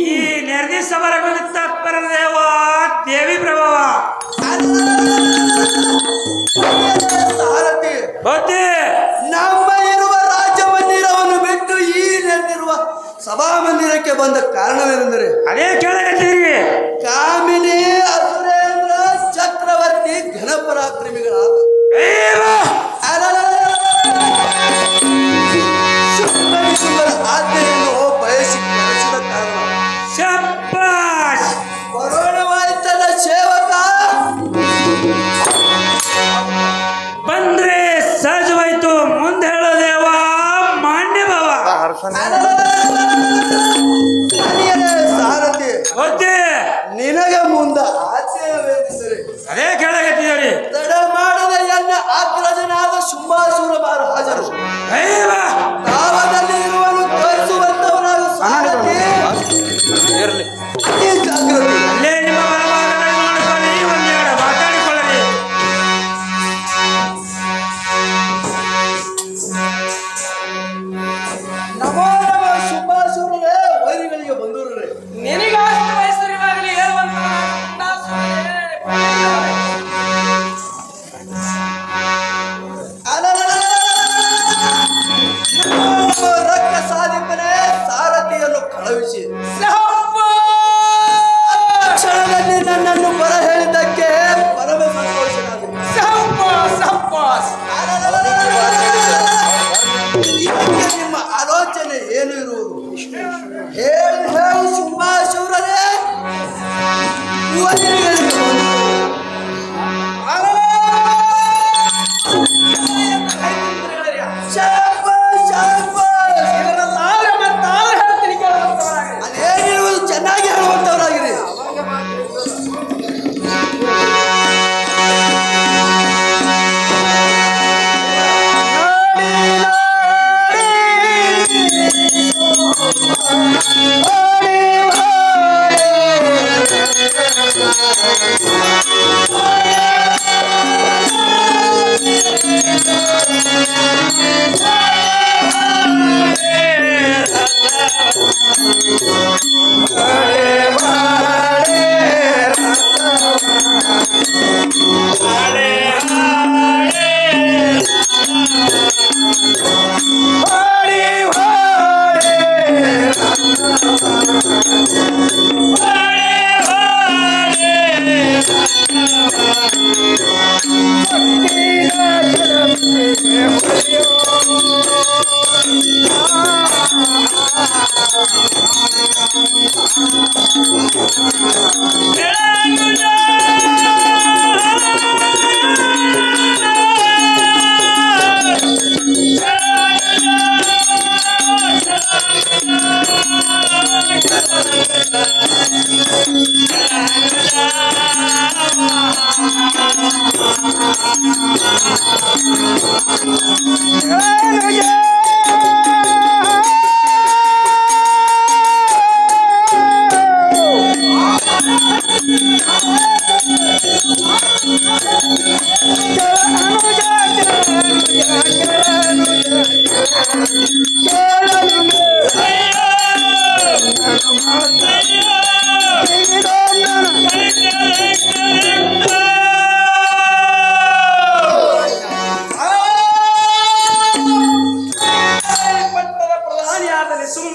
ಈ ನಿರ್ದಿಷ್ಟವರೆಗೂ ತತ್ಪರ ದೇವ ದೇವಿ ಪ್ರಭಾವ ಸಾರಥಿ, ಬುದ್ಧಿ ನಮ್ಮ ಇರುವ ರಾಜ್ಯ ಮಂದಿರವನ್ನು ಬಿಟ್ಟು ಈ ನೆರೆದಿರುವ ಸಭಾ ಮಂದಿರಕ್ಕೆ ಬಂದ ಕಾರಣವೇನೆಂದರೆ ಅದೇ ಕೆಳಗತ್ತೀರಿ ಕಾಮಿನಿ ಅಸುರೇಂದ್ರ ಚಕ್ರವರ್ತಿ ಘನಪರಾಕ್ರಮಿಗಳಾದ ಸುಂದರ ಆಜ್ಞೆಯನ್ನು ಬಯಸಿ ಕರೆಸಿದ ಕಾರಣ ಶಬ್ಬಾಷ್! ಬರೋಣವಾಯ್ತದ ಸೇವಕ ಬಂದ್ರೆ ಸಹಜವಾಯ್ತು, ಮುಂದೆ ಹೇಳೋ ದೇವ ಮಾನ್ಯ ಭಾವ ಸಾರಥಿ, ಬುದ್ಧಿ ನಿನಗೆ ಮುಂದ ಆಜ್ಞೆಯವೇನೆಂದರೆ ಅದೇ ಕೆಳಗತ್ತಿದ್ದೀರಿ ತಡ ಮಾಡದ ಎನ್ನ ಅಗ್ರಜನಾದ ಶುಂಭಾಸುರ ಮಹಾರಾಜರು ಕಾವದಲ್ಲಿ ಇರುವನು ತೋರಿಸುವಂತವನಾದ ಸಾರಥಿ ಇರ್ಲಿ ಅತಿ ಜಾಗೃತಿ. ಅಲ್ಲೇ ನಿಮ್ಮ ಬಲಭಾಗದಲ್ಲಿ ನೋಡಿಕೊಳ್ಳಿ, ಒಂದೆರಡು ಮಾತಾಡಿಕೊಳ್ಳಿ. ನಮೋ ನಮ ಶುಂಭಾಸುರರೇ, ವೈರಿಗಳಿಗೆ ಬಂದೂರರೇ, ನಿನಗಾಷ್ಟು ವಯಸ್ಸರಿವಾಗಲಿ ಹೇಳುವಂತ ನಮೋ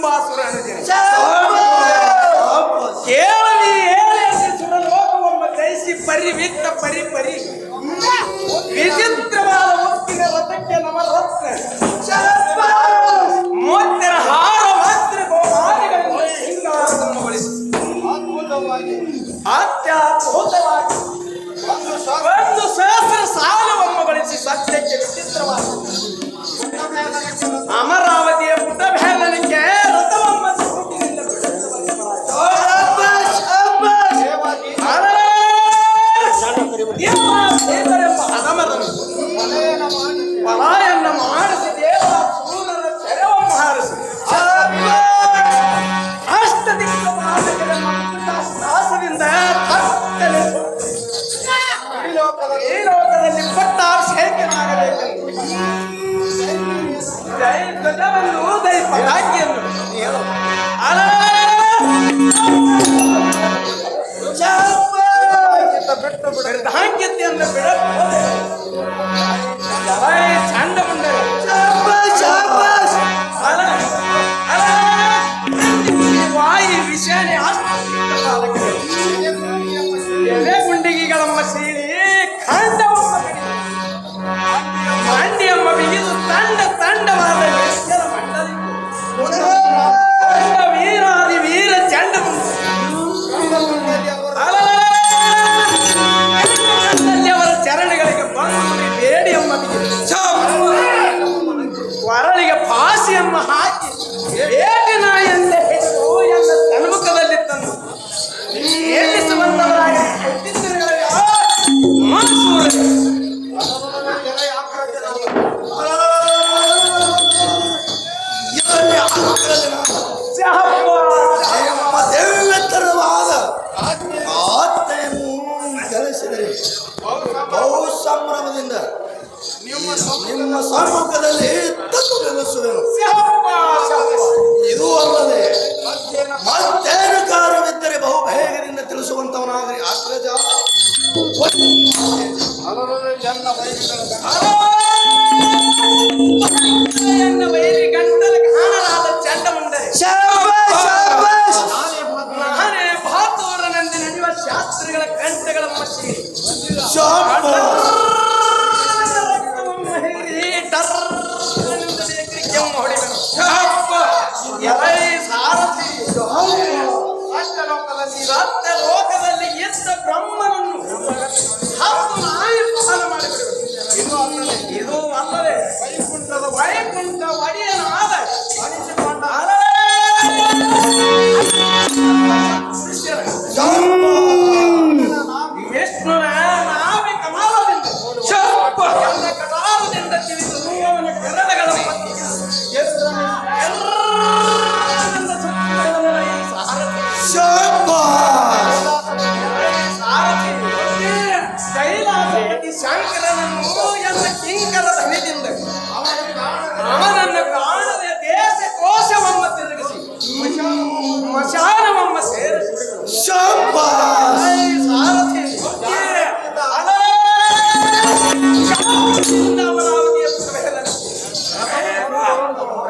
ಬಿಂಬಾಸುರನು ಜನಿಸಿದ. ಕೇಳಲಿ ಹೇಳಿ ಸುರಲೋಕವೊಮ್ಮ ಜಯಿಸಿ ಪರಿವಿತ್ತ ಪರಿ ವಿಚಿತ್ರವಾದ ಮುತ್ತಿನ ರಥಕ್ಕೆ ನವರತ್ನ ಮೂರ್ತಿರ ಹಾರ ಮಾತ್ರ ಗೋಮಾರಿಗಳಿಂದ ಶೃಂಗಾರಗೊಳಿಸಿ ಅತ್ಯದ್ಭುತವಾಗಿ ಒಂದು ಸಹಸ್ರ ಸಾಲವೊಮ್ಮಗೊಳಿಸಿ ಸತ್ಯಕ್ಕೆ ವಿಚಿತ್ರವಾದ ಅಮರಾವತಿಯ ಪುಟ್ಟ ಭೇದನಕ್ಕೆ ರಥವೊಮ್ಮ ಸೂಟಿನಿಂದ ಪಲಾಯನ್ನ ಮಾಡಿಸಿ ದೇವ ಸೂರನ ಸೆರವನ್ನು ಹಾರಿಸಿ ಅಷ್ಟದಿಕ್ಕ ಸಾಹಸದಿಂದ ಈ ಲೋಕದಲ್ಲಿ ಪಟ್ಟಾಭಿಷೇಕನಾಗಬೇಕೆಂದು ಜೈ ಧ್ವಜವನ್ನು ದೈ ಪತಾಕಿಯನ್ನು ಬಿಟ್ಟು ಚಂಡ ಮುಂಡರೆ ವಾಯಿ ವಿಷಾಣಿ ಎಲೆ ಗುಂಡಿಗೆಗಳಮ್ಮ ಸೀಳಿ ಖಂಡವಮ್ಮ ಮಂಡಿಯಮ್ಮ ಬಿಗಿದು ತಂಡವಾದ ವೀರಾದಿ ವೀರ ಚಂಡ ಅವರ ಚರಣಗಳಿಗೆ ಬಂದು ಬೇಡಿಯಮ್ಮ ವರಳಿಗೆ ಪಾಸಿಯಮ್ಮ ಹಾಕಿ ಬೇಟಿ ನಾಯಿಯಂತೆ ಹಿಡಿದು ಎನ್ನ ಸನ್ಮುಖದಲ್ಲಿ ತಂದು ಏಳಿಸುವಂತವರಾಗಿ ದೈವತರವಾದ ಆಜ್ಞೆಯನ್ನು ಗಳಿಸಿದರೆ ಬಹು ಸಂಭ್ರಮದಿಂದ ನಿಮ್ಮ ಸಮ್ಮುಖದಲ್ಲಿ ತಂದು ನಿಲ್ಲಿಸುವೆನು. ಇದು ಅಲ್ಲದೆ ಮತ್ತೇನು ಕಾರ್ಯವಿದ್ದರೆ ಬಹು ಬೇಗದಿಂದ ತಿಳಿಸುವಂತವನಾಗಲಿ. ಅಗ್ರಜ ವೈರಿ ಗಂಟಲ ಕಾಣಲಾದ ಚಂಡ ಮುಂಡರೆ ನಾನೇ ಬಹದ್ದೂರನೆಂದು ನಡೆಯುವ ಶಾಸ್ತ್ರಿಗಳ ಕಂಠಗಳ ಮಚ್ಚಿ ಸತ್ಯ ಲೋಕದಲ್ಲಿ ಇದ್ದ ಬ್ರಹ್ಮನನ್ನು ಹತ್ತು ನಾಯಿ ಪಾಲ ಮಾಡಿಬಿಡುವುದು. ಇದು ಅಲ್ಲದೆ ವೈಕುಂಠ ಒಡೆಯನಾದ ಅನಿಸಿಕೊಂಡ ವಿಷ್ಣುನ ನಾವಿ ಕಮಾಲದಿಂದ ಎಲ್ಲ ಕಟಾಲದಿಂದ ತಿಳಿದು ಅವನ ಕರಡಗಳ ಕೈಲಾಸಪತಿ ಶಂಕರನನ್ನು ಎಲ್ಲ ಕಿಂಕರ ಧನಿದಿಂದ ಅವನನ್ನು ಕಾಣದೆ ದೇಶ ಕೋಶವಮ್ಮ ತಿರುಗಿಸಿ ಮಶಾನವಮ್ಮ ಸೇರಿಸಿ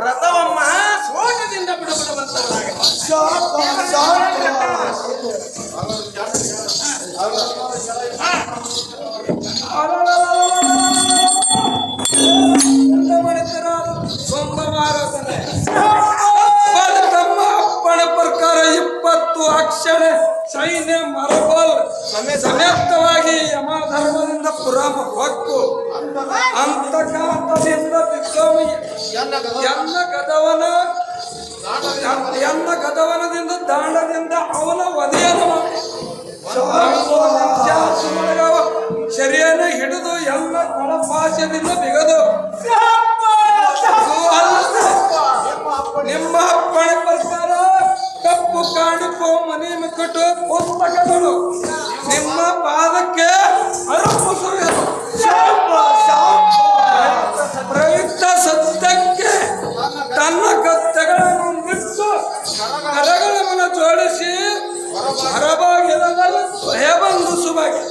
ರಥವಮ್ಮ ಸೋಟದಿಂದ ಬಿಡುಬಿಡುವಂತವರಾಗ ತಮ್ಮ ಅಪ್ಪಣೆ ಪ್ರಕಾರ 20 ಅಕ್ಷರ ಸೈನ್ಯ ಮರಬಲ್ ಸಮೇತವಾಗಿ ಯಮಧರ್ಮದಿಂದ ಪುರಾಮ ಹೊಕ್ಕು ಅಂತಕಾಂತದಿಂದ ಎನ್ನ ಗದವನದಿಂದ ದಾಂಡದಿಂದ ಅವನ ವಧೆಯನ್ನು ಶರಿಯನ್ನು ಹಿಡಿದು ಎಲ್ಲ ಕೊಳಪಾಶದಿಂದ ಬಿಗದು ನಿಮ್ಮ ಅಪ್ಪಣೆ ಪ್ರಕಾರ ಕಪ್ಪು ಕಾಣಿಕೋ ಮನೆ ಮುಕ್ಕಟ್ಟು ಪುಸ್ತಕಗಳು ನಿಮ್ಮ ಪಾದಕ್ಕೆ ಅರ್ಪಿಸುವೆನು. ಪ್ರಯುಕ್ತ ಸತ್ಯಕ್ಕೆ ತನ್ನ ಕತ್ತೆಗಳನ್ನು ಬಿಟ್ಟು ಕರಗಳನ್ನು ಜೋಡಿಸಿ ಹೊರಭಾಗ್ಯದಲ್ಲಿ ಭಯಬಂದು ಸುಬಗೆ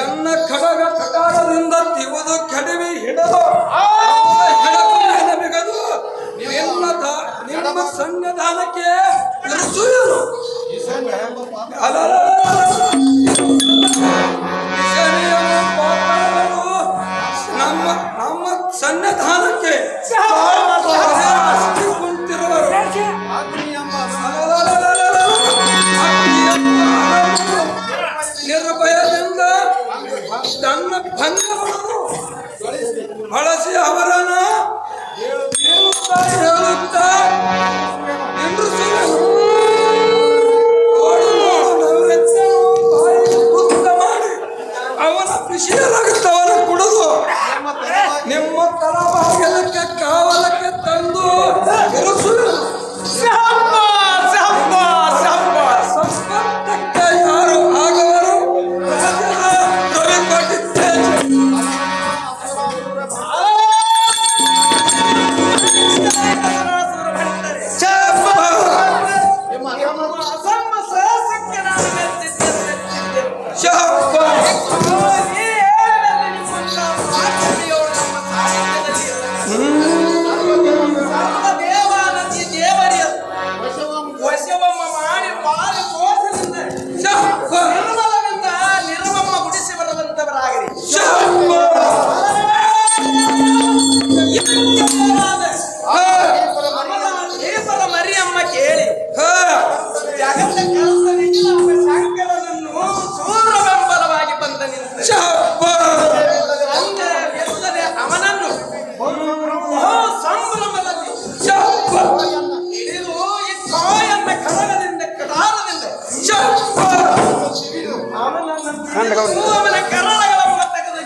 ಎನ್ನ ಖಡಗ ಕಟಾರದಿಂದ ತಿವುದು ಕೆಡವಿ ನಮ್ಮ ನಮ್ಮ ಸನ್ನಿಧಾನಕ್ಕೆ ಕುಂತಿರುವರು ನಿರ್ಭಯದಿಂದ ತನ್ನ ಭಂಗವನ್ನು ಬಳಸಿ ಅವರನ್ನು ಹೇಳುತ್ತಾ ನಿಂದ್ರಿಸುವೆನು. ಮಾಡಿ ಅವನ ವಿಷಯ ರಕ್ತವನ್ನು ಕುಡಿದು ನಿಮ್ಮ ತಳಭಾಗಕ್ಕೆ ಕಾವಲಕ್ಕೆ ತಂದು ಇರಿಸುವೆನು. ಸಂಪತ್ತಕ್ಕೆ ಯಾರು ಆಗವರು ರವಿ ಕೊಟ್ಟಿದ್ದೇನೆ. ನಿರ್ಮಮ್ಮ ಗುಡಿಸಿ ಬರುವಂತವರಾಗಿರಿ. ಮರಿಯಮ್ಮ ಕೇಳಿ ಜಗತ್ತ ಕೆಲಸದಿಂದ ಶಂಕರನನ್ನು ಸೂರ ಬೆಂಬಲವಾಗಿ ಬಂದ ನಿಂತ ಅವನನ್ನು ಸಂಭ್ರಮದಲ್ಲಿ ಹಿಡಿದು ಈ ಕಾಯನ್ನ ಕಡಗದಿಂದ ಕಡಾರದಿಂದ ಅವನ ಕರಳಗಳನ್ನು ತೆಗೆದು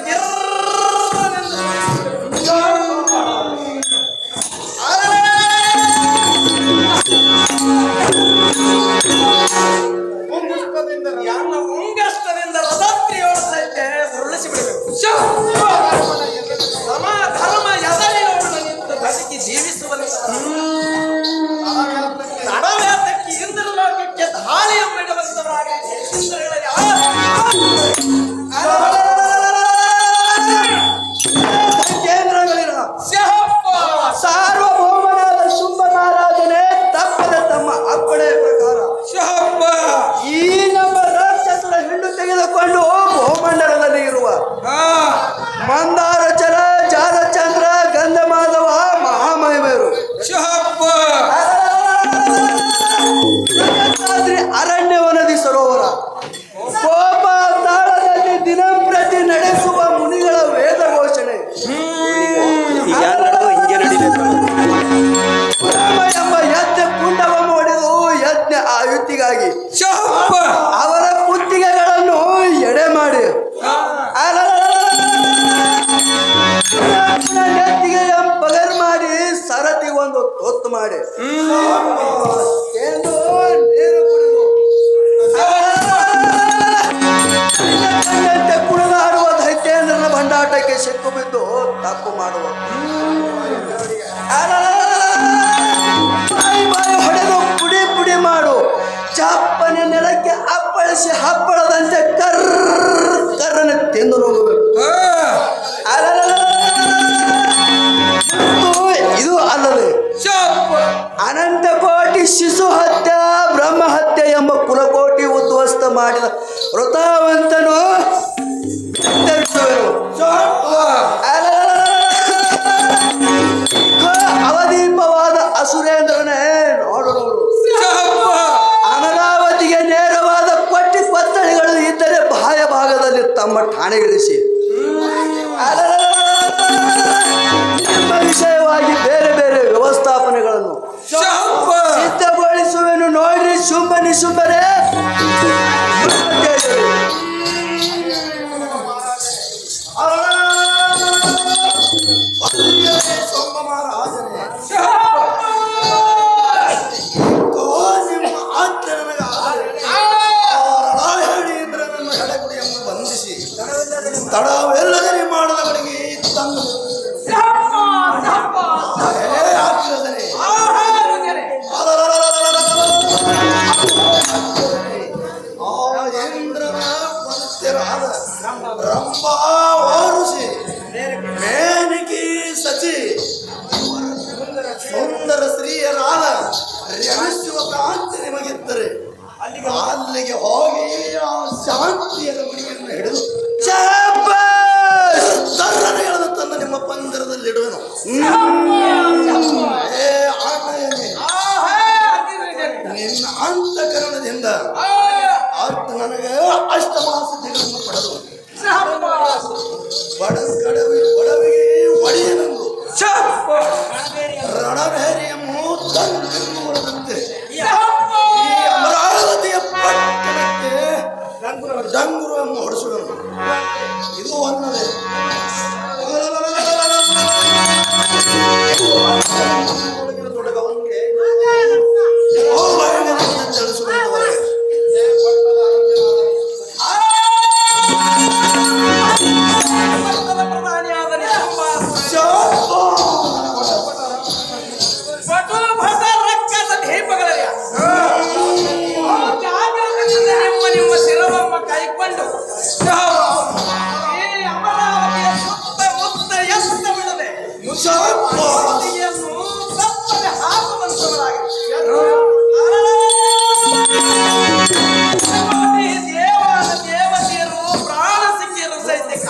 ಉಂಗಷ್ಟದಿಂದ ರಥತ್ರಿಯೋಳ ಸಹಿತ ಉರುಳಿಸಿ ಬಿಡಬೇಕು. ಸಮ ಧರ್ಮ ಎದರಿಯೋಳು ನಿಂತು ಬದುಕಿ ಜೀವಿಸುವಂತ ತಡವೇತಕ್ಕೆ ಇಂದ್ರ ಲೋಕಕ್ಕೆ ಧಾಳಿಯ ಬಿಡುವಂತವರಾಗಿ ಸಾರ್ವಭೌಮನಾದ ಶುಂಭ ಮಹಾರಾಜನೇ ತಪ್ಪದ ತಮ್ಮ ಅಪ್ಪಣೆಯ ಪ್ರಕಾರ ಈ ನಮ್ಮ ರಾಕ್ಷಸರ ಹಿಂಡು ತೆಗೆದುಕೊಂಡು ಭೂಮಂಡಲದಲ್ಲಿ ಇರುವ ಮಂದಾರ ಚಲ ಜಾಲಚಂದ್ರ ಗಂಧಮಾಧವ ಮಹಾಮಹಿಮೆಯರು ಅರಣ್ಯವನದಿ ಸರೋವರ ಕೋಪ ತಾಳದಲ್ಲಿ ದಿನಂಪ್ರತಿ ನಡೆಸುವ ಮುನಿಗಳ ವೇದ ಘೋಷಣೆ ಎಂಬ ಯಜ್ಞ ಕುಂಡವನ್ನು ಹೊಡೆದು ಯಜ್ಞ ಆಯುತ್ತಿಗಾಗಿ ಅವರ ಕುತ್ತಿಗೆಗಳನ್ನು ಎಡೆ ಮಾಡಿ ನೆತ್ತಿಗೆ ಪಗರ್ ಮಾಡಿ ಸರತಿಗೊಂದು ತೊತ್ತು ಮಾಡಿ ಎಂದು ನೀರು ಕುಡಿದು ಕುಣಿದಾಡುವ ದೈತ್ಯೇಂದ್ರನ ಭಂಡಾಟಕ್ಕೆ ಸಿಕ್ಕು ಬಿದ್ದು ತಪ್ಪು ಮಾಡುವ ಹೊಡೆದು ಪುಡಿ ಪುಡಿ ಮಾಡು ಚಾಪನೆ ನೆಲಕ್ಕೆ ಅಪ್ಪಳಿಸಿ ಹಪ್ಪಳದಂತೆ ಕರ್ರನೆ ತಿಂದು ಹೋಗಬೇಕು. ಇದು ಅಲ್ಲದೆ ಅನಂತ ಕೋಟಿ ಶಿಶು ಹತ್ಯ ಬ್ರಹ್ಮ ಹತ್ಯೆ ಎಂಬ ಕುಲಕೋಟಿ ಉದ್ವಸ್ತ ಮಾಡಿದ ವೃತಾವಂತನು ಅವದೀಪವಾದ ಅಸುರೇಂದ್ರನೇ ನೋಡು ಅಮರಾವತಿಗೆ ನೇರವಾದ ಪಟ್ಟಿ ಪತ್ತಳಿಗಳು ಇದ್ದರೆ ಬಾಹ್ಯ ಭಾಗದಲ್ಲಿ ತಮ್ಮ ಠಾಣೆಗಿಳಿಸಿ ನಿಮ್ಮ ವಿಷಯವಾಗಿ ಬೇರೆ ಬೇರೆ ವ್ಯವಸ್ಥಾಪನೆಗಳನ್ನು ಸಿದ್ಧಗೊಳಿಸುವೆನು. ನೋಡ್ರಿ ಶುಂಭನಿ ಶುಂಭರೇ ಬಂಧಿಸಿ ತಡವೆಲ್ಲದರಿ ಮಾಡದವರಿಗೆ ತಂದು ಇಂದ್ರನ ಪಂಚರಾದ ರಂಭಾ ವಾರುಸಿ ಮೇನಕಿ ಸಚಿ ಸುಂದರ ಸ್ತ್ರೀಯರಾದ ರಮಿಸುವ ಕಾಂತಿ ನಿಮಗಿದ್ದರೆ ಅಲ್ಲಿಗೆ ಹೋಗಿ ಆ ಶಾಂತಿಯ ಗುರಿಯನ್ನು ಹಿಡಿದು ತನ್ನ ತೊಡಗವಂಗೆ ಚಲಿಸುವಂತವರೇ ಪ್ರಧಾನಿಯಾದ ಭಟ ರಕ್ಕಸ ದೀಪಗಳಯ್ಯ ನಿಮ್ಮ ಶಿರವಮ್ಮ ಕೈಕೊಂಡು ಈ ಅಮರಾವತಿಯ ಸುತ್ತಮುತ್ತ ಎತ್ತ ಬಿಡದೆ ಅಮರಾವತಿಯನ್ನು ತಪ್ಪದೆ ಹಾಕುವಂತವರಾಗಿ ದೇವಾನ ದೇವತೆಯರು ಪ್ರಾಣ ಸಿಕ್ಕಿರು ಸಹಿತ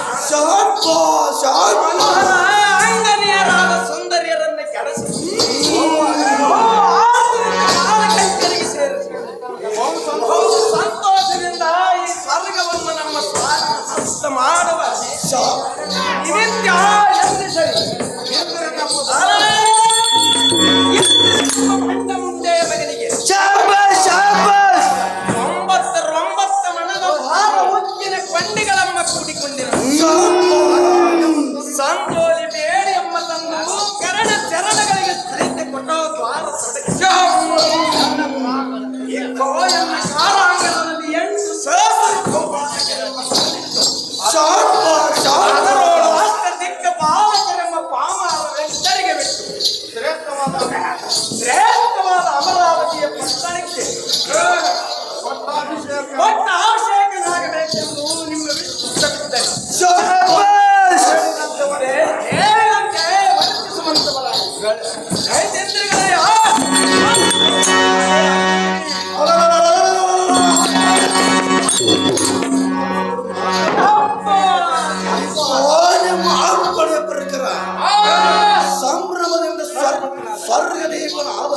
ಅಂಗನೀಯರಾದ ಸುಂದರಿಯರನ್ನು ಕೆಡಿಸಿ ಕೈಕರಿಗೆ ಸೇರಿಸಿ ಸಂತೋಷದಿಂದ ಈ ಸ್ವರ್ಗವನ್ನು ನಮ್ಮ ಸ್ವಾರ್ಥ ಮಾಡುವ ನಿತ್ಯ ಮುಂದೆ ಮಗನಿಗೆ 9 ಮಣದ ಭಾರ ಉಕ್ಕಿನ ಕೊಂಡಿಗಳಮ್ಮ ಕೂಡಿಕೊಂಡಿರು ಸಂತೋಲಿ ಬೇಡಿ ಎಂಬ ತಂದು ಕರಣ ಚರಣಗಳಿಗೆ ಸಹಿತ ಕೊಟ್ಟೋ ದ್ವಾರ ಎನ್ನ ಕಾರಾಂಗಣದಲ್ಲಿ 8 ಅದರೊಳು ಅಷ್ಟ ದಿಕ್ಕ ಬಾಲಕರೆಂಬ ಪಾಮಾರ ವೆಂಕಟರಿಗೆ ಬಿಟ್ಟು ಶ್ರೇಷ್ಠವಾದ ಅಮರಾವತಿಯ ಪಟ್ಟಣಕ್ಕೆ ಪಟ್ಟಾಭಿಷೇಕನಾಗಬೇಕೆಂದು ನಿಮ್ಮ ವಿಶ್ವವಿದ್ದರೆ ಹೇಗಂತೆ ವರ್ತಿಸುವಂತವರಾಗಿ ರೈತೇಂದ್ರಗಳೇ ಪ್ರಕಾರ ಸಂಭ್ರಮದಿಂದ ಸ್ವರ್ಗದೇವನಾದ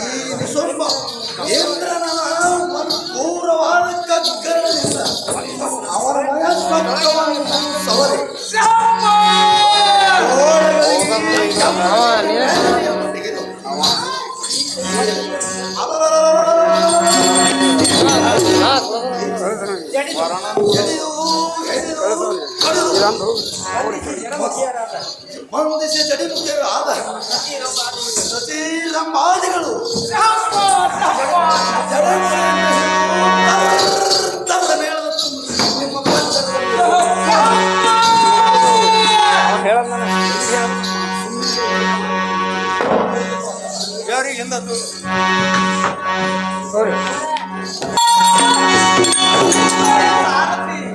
ಈ ನಿಸರ್ಗ ಇಂದ್ರನ ಪೂರ್ವವಾದ ಕಗ್ಗರದಿಂದ ಅವರ ಮಯಸ್ಪಕ್ಕವಾಗಿ ಸವರಿ ಮಂದಿಸಿ ಜಡಿಮುಖರಾದ ಸತೀರಂಬಾದಿಗಳು ಯಾರಿಗಿಂದ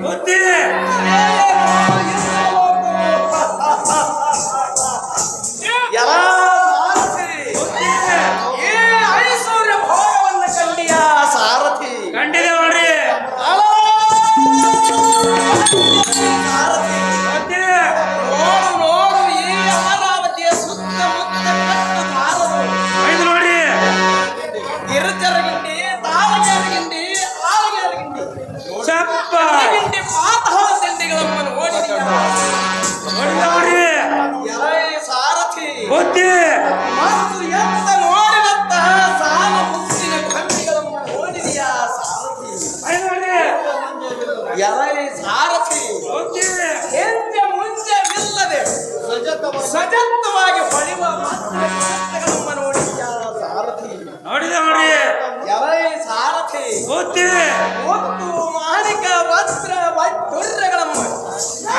ಬುದ್ಧಿ ಐಶ್ವರ್ಯ ಭೋಗವನ್ನು ಕಂಡಿಯ ಸಾರಥಿ ಕಂಡಿದೆ ನೋಡ್ರಿ ಬುದ್ಧಿ ನೋಡು ಈ ಅಮರಾವತಿಯ ಸುತ್ತಮುತ್ತ ಕಟ್ಟು ದಾರರು ಐದು ನೋಡ್ರಿ ಗಿರಿಜರಗಿಂಡಿ ತಾಳಗೆರಗಿಂಡಿ ಆಳಗೆರಗಿಂಡಿ ಚಪ್ಪ ಗಿಂಡಿ ಪಾತಾಳ ತಿಂಡಿಗಳನ್ನು ನೋಡಿದೀಯ ನೋಡ್ರಿ ಸಾರಥಿ ಬುದ್ಧಿ ಮತ್ತು ಎತ್ತ ನೋಡಿದಂತ ಸಾಲ ಮುತ್ತಿನ ಕಣ್ಣಿಗಳನ್ನು ನೋಡಿದೀಯ ಸಾರಥಿ ಐದು ನೋಡ್ರಿ ಸಾರಥಿ ಬುದ್ಧಿ ಹೆಜ್ಜೆ ಮುಂಜೆವಿಲ್ಲದೆ ಸಜತ್ತವಾಗಿ ಹೊಳೆಯುವ ಮಾತುಗಳನ್ನು ನೋಡಿದೀಯ ಸಾರಥಿ ನೋಡಿದೆ ನೋಡ್ರಿ ಸಾರಥಿ ಬುದ್ಧಿ ಮುತ್ತು ಮಾಣಿಕ ವಸ್ತ್ರ ವೈಢೂರ್ಯಗಳನ್ನು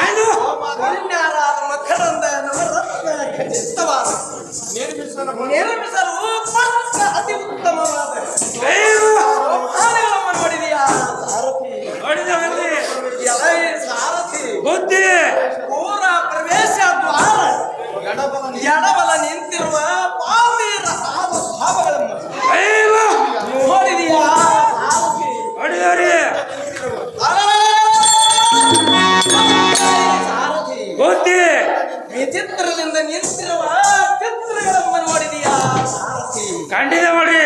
ಐದು ಪುಣ್ಯರಾದ ಮಕ್ಕಳಂದ ನವರತ್ನ ಖಚಿತವಾದ ನಿರ್ಮಿಸಲು ಪಕ್ಕ ಅತಿ ಉತ್ತಮವಾದ ಐದು ಸೋಪಾನಗಳನ್ನು ನೋಡಿದೆಯಾ ಸಾರಥಿ ನೋಡಿದೆ ನೋಡ್ರಿ ಸಾರಥಿ ಬುದ್ಧಿ ಪೂರ ಪ್ರವೇಶ ದ್ವಾರ ಎಡಬಲ ನಿಂತಿರುವ ಪಾವೀರ ಭಾವಗಳನ್ನು ಐದು ನೋಡಿದೆಯಾ ಸಾರಥಿ ನೋಡಿದವ್ರಿ ಸಾರಥಿ ಬುದ್ಧಿ ವಿಚಿತ್ರದಿಂದ ನಿಂತಿರುವ ಚಿತ್ರಗಳನ್ನು ನೋಡಿದೆಯಾ ಸಾರಥಿ ಕಂಡಿದೆ ನೋಡ್ರಿ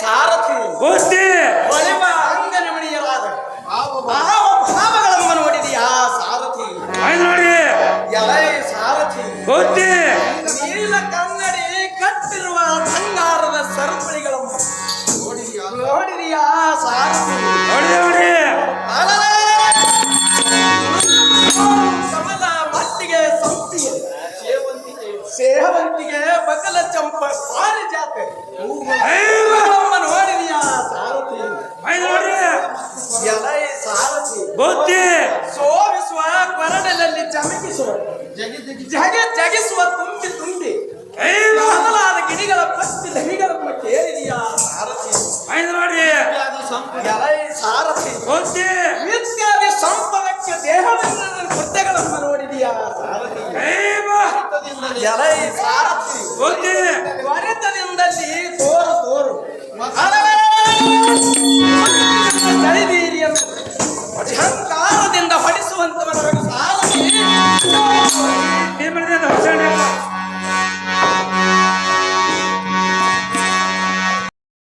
ಸಾರಥಿ ಬುದ್ಧಿ ಹೊಳೆವ ಅಂಗನಮಣಿಯರಾದ ಭಾವಗಳನ್ನು ನೋಡಿದೆಯಾ ಸಾರಥಿ ಐದು ನೋಡ್ರಿ ಸಾರಥಿ ಬುದ್ಧಿ ನೀಲ ಕನ್ನಡಿ ಕಟ್ಟಿರುವ ಬಂಗಾರದ ಸರಪಳಿಗಳನ್ನು ನೋಡಿದೆಯಾ ಸಾರಥಿ ನೋಡಿದೆ ನೋಡ್ರಿ ಸಮದ ಮಟ್ಟಿಗೆ ಸಂಪಿಗೆ ಹೊತ್ತಿಗೆ ಬಕಲ ಚಂಪ ಪಾರಿಜಾತ ನೋಡಿದೀಯಾ ಸಾರಥಿ ನೋಡ್ರಿ ಎಲೈ ಸಾರಥಿ ಬುದ್ಧಿ ಸೋವಿಸುವ ಕೊರಡಲಲ್ಲಿ ಚಮಕಿಸುವ ಜಗಿಸುವ ತುಂಬಿ ತುಂಬಿ ಮೊದಲಾದ ಗಿಣಿಗಳ ಪತ್ತಿ ಧನಿಗಳನ್ನು ಕೇಳಿದೀಯಾ ಸಾರಥಿ ನೋಡ್ರಿ ಎಲೈ ಸಾರಥಿ ಬುದ್ಧಿ ಇತ್ಯಾದಿ ಸಂಪದಕ್ಕೆ ದೇಹದಿಂದ ಕೃತ್ಯಗಳನ್ನು ನೋಡಿದೀಯಾ ಸಾರಥಿ ಎಲೈ ಸಾರಥಿ ಬುದ್ಧಿ